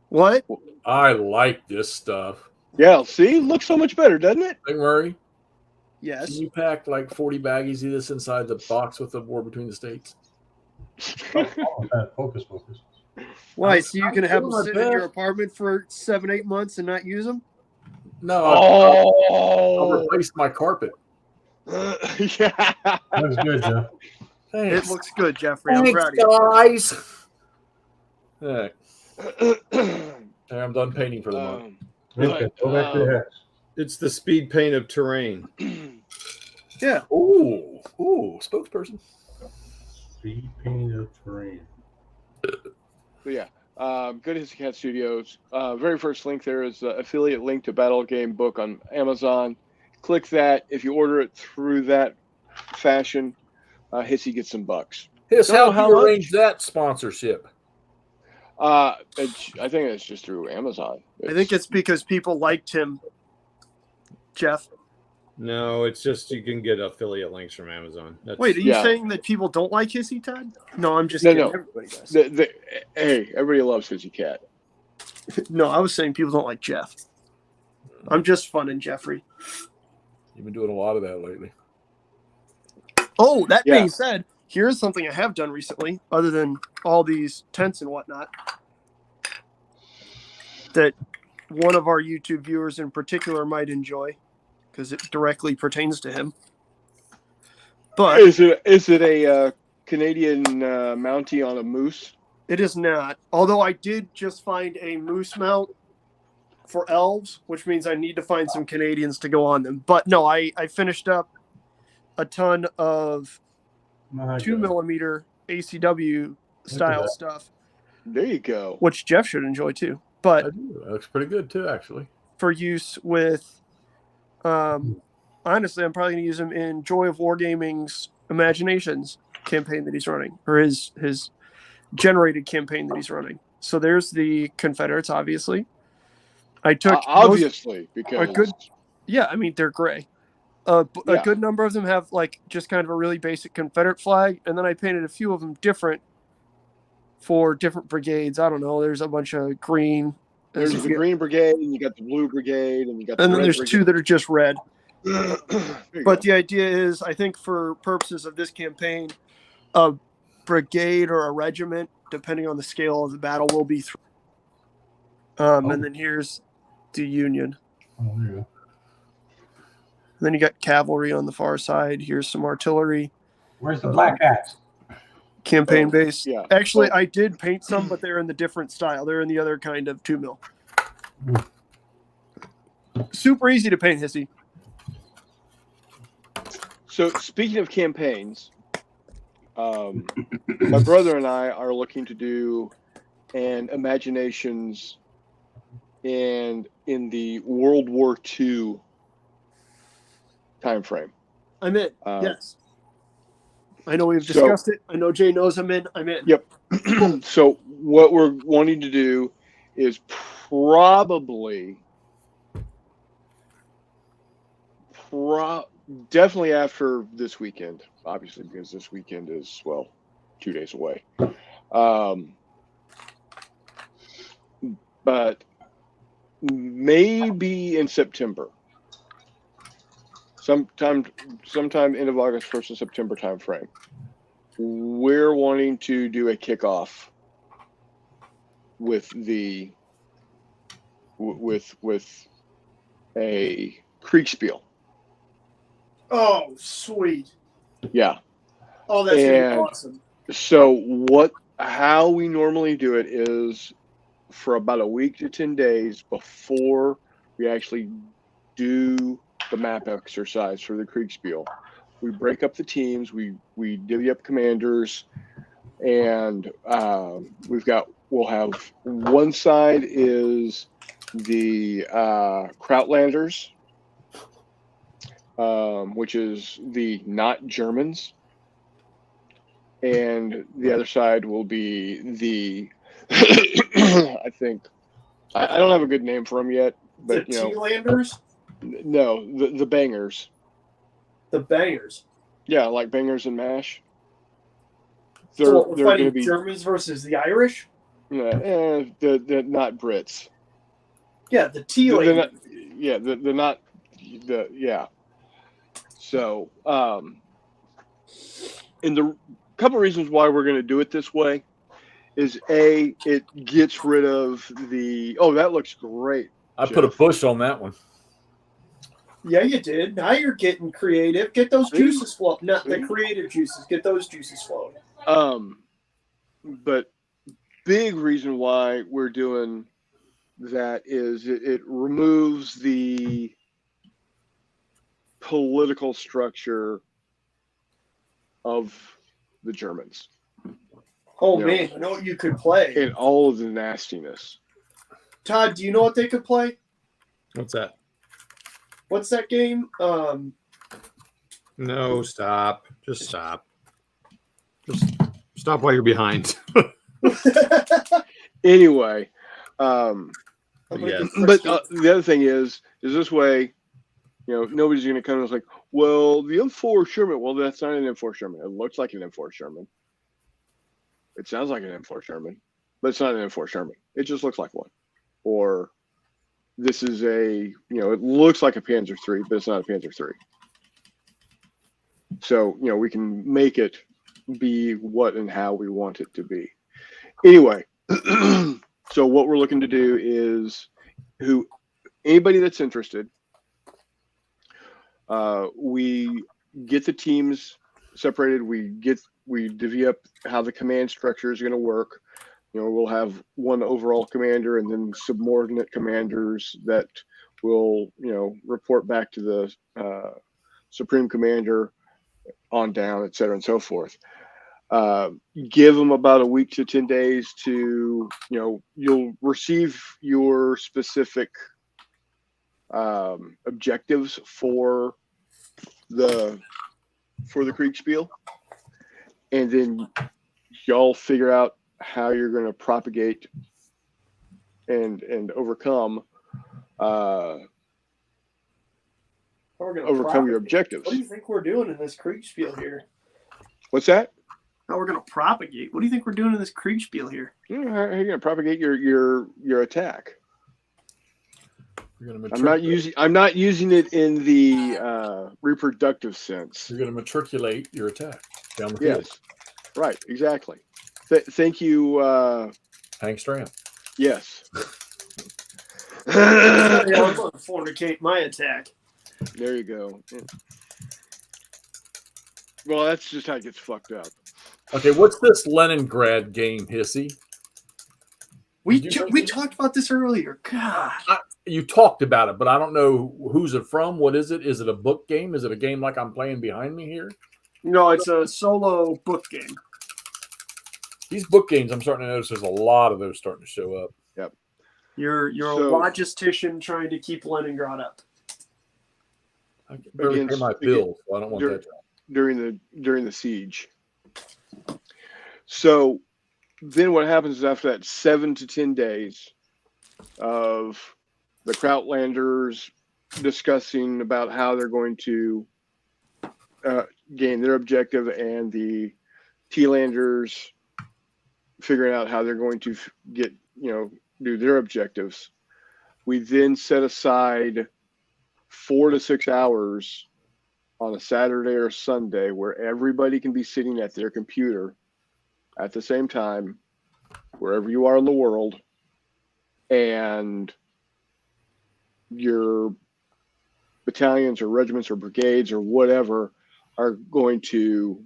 What? I like this stuff. Yeah, see, looks so much better, doesn't it? McMurray, Yes. can you pack like 40 baggies of this inside the box with the war between the states? Focus. Why? So you can have doing them my sit in your best. apartment for 7-8 months and not use them? No, Oh, I replaced my carpet. yeah. Looks good, Jeff. Thanks. It looks good, Jeffrey. I'm proud of you. guys. All right. I'm done painting for the month. Okay, go back to the house. It's the speed paint of terrain. Yeah. Ooh, spokesperson. Speed paint of terrain. But yeah, go to Hissy Cat Studios. Very first link there is affiliate link to Battle Game Book on Amazon. Click that. If you order it through that fashion, Hissy gets some bucks. Hiss, Don't know how how do you much. arrange that sponsorship? I think it's just through Amazon. I think it's because people liked him, Jeff. No, it's just you can get affiliate links from Amazon. That's, Wait, are you Yeah. saying that people don't like Hissy Todd? No, I'm just No, kidding. no. Everybody does. Hey, everybody loves Hissy Cat. No, I was saying people don't like Jeff. I'm just funning Jeffrey. You've been doing a lot of that lately. Oh, that Yeah. being said, here's something I have done recently, other than all these tents and whatnot, that one of our YouTube viewers in particular might enjoy, because it directly pertains to him. But Is it a Canadian Mountie on a moose? it is not. Although I did just find a moose mount for elves, which means I need to find some Canadians to go on them. But no, I finished up a ton of 2mm ACW style that. stuff, There you go. which Jeff should enjoy too. I But do. That looks pretty good too, actually. for use with, honestly, I'm probably going to use him in Joy of Wargaming's Imaginations campaign that he's running, or his generated campaign that he's running. So there's the Confederates, obviously. I took Obviously, because yeah, I mean, they're gray. A Yeah. good number of them have like just kind of a really basic Confederate flag, and then I painted a few of them different for different brigades. I don't know. There's a bunch of green. there's the Green Brigade, and you got the Blue Brigade, and you got the and then Red there's Brigade. two that are just red. There you But go. the idea is, I think for purposes of this campaign, a brigade or a regiment, depending on the scale of the battle, will be three. And then here's the Union. Oh, there you go. And then you got cavalry on the far side. Here's some artillery. Where's the black hats? Campaign base. yeah. Actually, Well- I did paint some, but they're in the different style. They're in the other kind of 2mm. Super easy to paint, Hissy. So speaking of campaigns, my brother and I are looking to do an Imaginations in the World War II time frame. I'm in. Yes. I know we've so- discussed it. I know Jay knows I'm in. I'm in. Yep. So what we're wanting to do is probably definitely after this weekend, obviously, because this weekend is, well, 2 days away. But maybe in September. Sometime end of August, 1st of September time frame. We're wanting to do a kickoff with a Kriegspiel. Oh, sweet. Yeah. Oh, that's gonna be And- awesome. So how we normally do it is for about a week to 10 days before we actually do the map exercise for the Kriegspiel. We break up the teams, we divvy up commanders, and we'll have one side is the Krautlanders, which is the not Germans, and the other side will be the I think I don't have a good name for them yet, but The T-landers? no, the bangers. The bangers. Yeah, like bangers and mash. So what, we're They're fighting going to be Germans versus the Irish? they're not Brits. Yeah, the They're T-landers. not, yeah, they're not yeah. So, and the couple reasons why we're going to do it this way is it gets rid of that looks great. I put a Jeff. bush on that one. Yeah, you did. Now you're getting creative. Get those juices flowing. Not the creative juices. Get those juices flowing. But big reason why we're doing that is it removes the political structure of the Germans. Oh, man, you know what you could play? And all of the nastiness. Todd, do you know what they could play? What's that? What's that game? No, stop. Just stop. Just stop while you're behind. Anyway, Yes. but the other thing is this way, nobody's going to come and say, well, the M4 Sherman. Well, that's not an M4 Sherman. It looks like an M4 Sherman. It sounds like an M4 Sherman, but it's not an M4 Sherman. It just looks like one. Or this is it looks like a Panzer III, but it's not a Panzer III. So, we can make it be what and how we want it to be. Anyway, so what we're looking to do is anybody that's interested, we get the teams separated. We divvy up how the command structure is going to work. We'll have one overall commander and then subordinate commanders that will, report back to the supreme commander on down, et cetera, and so forth. Give them about a week to 10 days to, you'll receive your specific objectives for the Kriegspiel, and then y'all figure out how you're going to propagate and overcome your objectives. What do you think we're doing in this Kriegspiel here? What's that? How we're going to propagate? What do you think we're doing in this Kriegspiel here? How are you going to propagate your attack? I'm not using it in the reproductive sense. You're going to matriculate your attack down the field. Yes, right, exactly. Thank you, Hank Strand. Yes. I'm going to fornicate my attack. There you go. Well, that's just how it gets fucked up. Okay, what's this Leningrad game, Hissy? We talked about this earlier. God. You talked about it, but I don't know who's it from. What is it? Is it a book game? Is it a game like I'm playing behind me here? No, it's a solo book game. These book games, I'm starting to notice there's a lot of those starting to show up. Yep. You're a logistician trying to keep Leningrad up. I can barely pay my bills, so I don't want that during the siege. So then what happens is after that 7 to 10 days of the Krautlanders discussing about how they're going to gain their objective, and the T-Landers figuring out how they're going to do their objectives, we then set aside 4 to 6 hours on a Saturday or Sunday where everybody can be sitting at their computer at the same time, wherever you are in the world, and your battalions or regiments or brigades or whatever are going to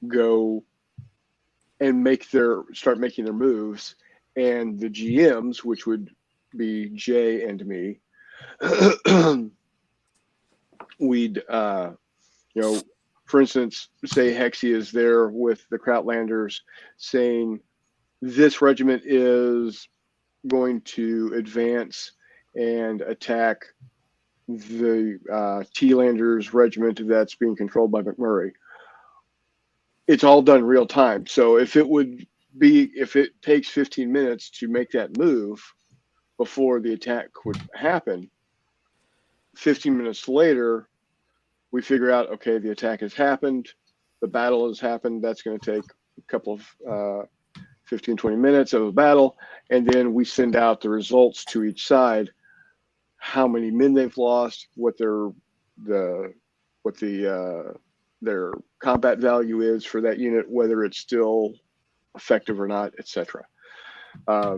go and start making their moves, and the GMs, which would be Jay and me, we'd for instance, say Hexy is there with the Krautlanders saying this regiment is going to advance and attack the T-Landers regiment that's being controlled by McMurray. It's all done real time. So if it takes 15 minutes to make that move, before the attack would happen. 15 minutes later, we figure out, okay, the attack has happened, the battle has happened. That's going to take a couple of 15, 20 minutes of a battle, and then we send out the results to each side, how many men they've lost, what their combat value is for that unit, whether it's still effective or not, etc.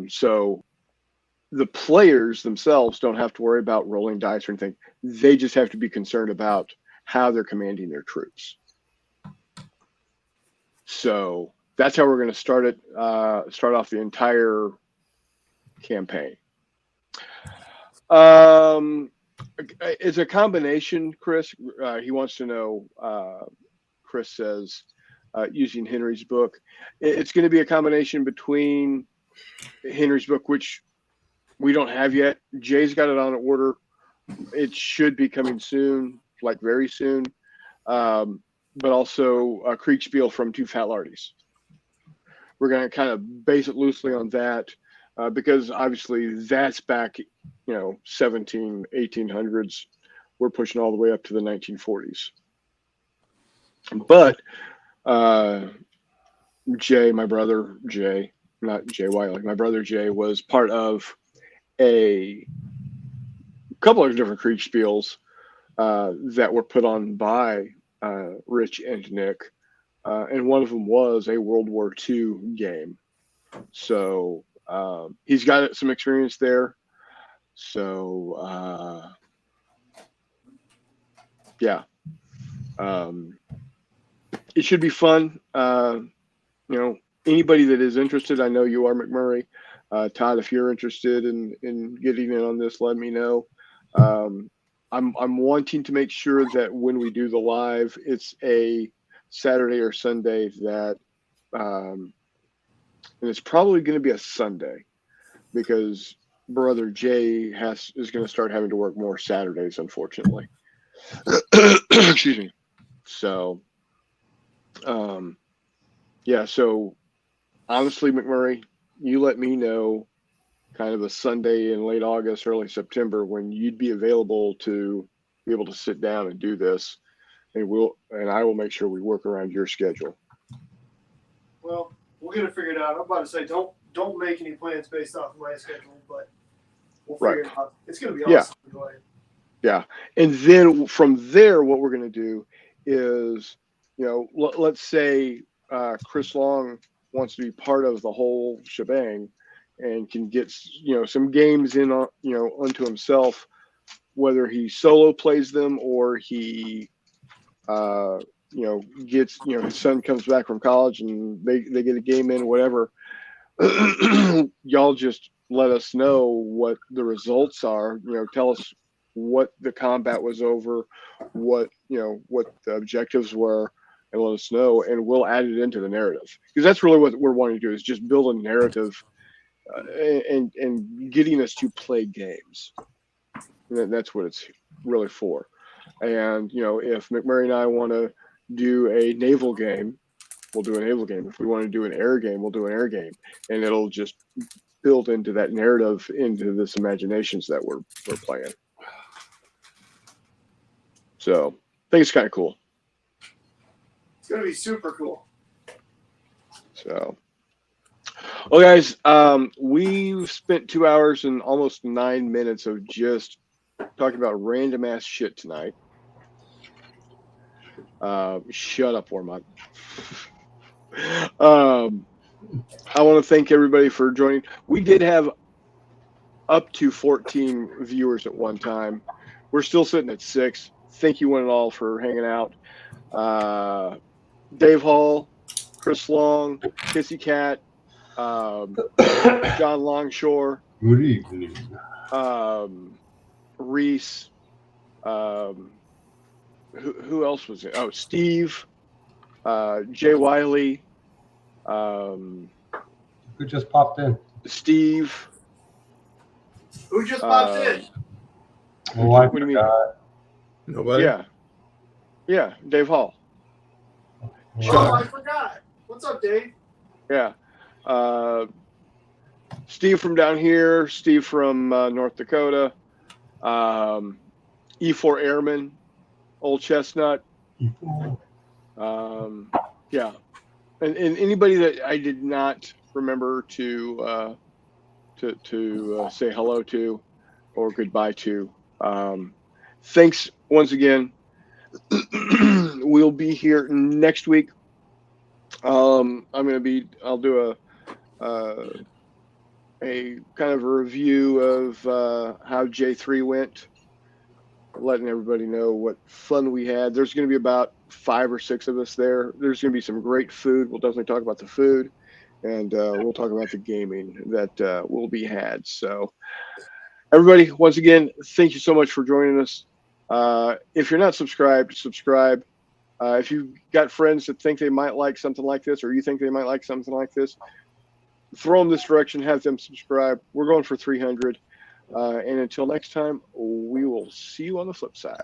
So the players themselves don't have to worry about rolling dice or anything. They just have to be concerned about how they're commanding their troops. So that's how we're going to start off the entire campaign. It's a combination, Chris. He wants to know, Chris says, using Henry's book. It's going to be a combination between Henry's book, which we don't have yet. Jay's got it on order. It should be coming soon, like very soon. But also Kriegspiel from Two Fat Lardies. We're going to kind of base it loosely on that because obviously that's back, 1800s. We're pushing all the way up to the 1940s. But Jay, my brother Jay, not Jay Wiley, my brother Jay was part of a couple of different Kriegspiels that were put on by Rich and Nick. And one of them was a World War II game. So he's got some experience there. So, yeah. It should be fun. Anybody that is interested, I know you are, McMurray. Todd, if you're interested in getting in on this, let me know. I'm wanting to make sure that when we do the live, it's a Saturday or Sunday that, and it's probably going to be a Sunday because brother Jay is going to start having to work more Saturdays, unfortunately. Excuse me. So, yeah. So honestly, McMurray, you let me know kind of a Sunday in late August, early September when you'd be available to be able to sit down and do this. And I will make sure we work around your schedule. Well, we'll get it figured out. I'm about to say don't make any plans based off of my schedule, but we'll figure it out. It's going to be awesome. Yeah. And then from there, what we're going to do is, let's say Chris Long wants to be part of the whole shebang and can get, some games in, unto himself, whether he solo plays them or he, gets, his son comes back from college and they get a game in, whatever. Y'all just let us know what the results are. Tell us what the combat was over, what the objectives were, and let us know, and we'll add it into the narrative, because that's really what we're wanting to do, is just build a narrative and getting us to play games. And that's what it's really for. And if McMurray and I want to do a naval game, we'll do a naval game. If we want to do an air game, we'll do an air game, and it'll just build into that narrative, into this imaginations that we're playing. So I think it's kind of cool. It's going to be super cool. So, well, guys, we've spent 2 hours and almost 9 minutes of just talking about random ass shit tonight. Shut up, Warmont. I want to thank everybody for joining. We did have up to 14 viewers at one time. We're still sitting at 6. Thank you one and all for hanging out. Dave Hall, Chris Long, Kissy Cat, John Longshore. Good evening. Reese. Who else was it? Oh, Steve. Jay Wiley. Who just popped in? Steve. Who just popped in? Well, I what do you mean? Nobody? Yeah, Dave Hall. Oh, I forgot. What's up, Dave? Yeah. Steve from down here, Steve from North Dakota, E4 Airman, Old Chestnut. Yeah. And anybody that I did not remember to say hello to or goodbye to. Thanks once again. We'll be here next week. I'll do a kind of a review of how J3 went, letting everybody know what fun we had. There's going to be about 5 or 6 of us there. There's going to be some great food. We'll definitely talk about the food, and we'll talk about the gaming that will be had. So everybody, once again, thank you so much for joining us. If you're not subscribed, subscribe. If you've got friends that think they might like something like this, or you think they might like something like this, throw them this direction, have them subscribe. We're going for 300. And until next time, we will see you on the flip side.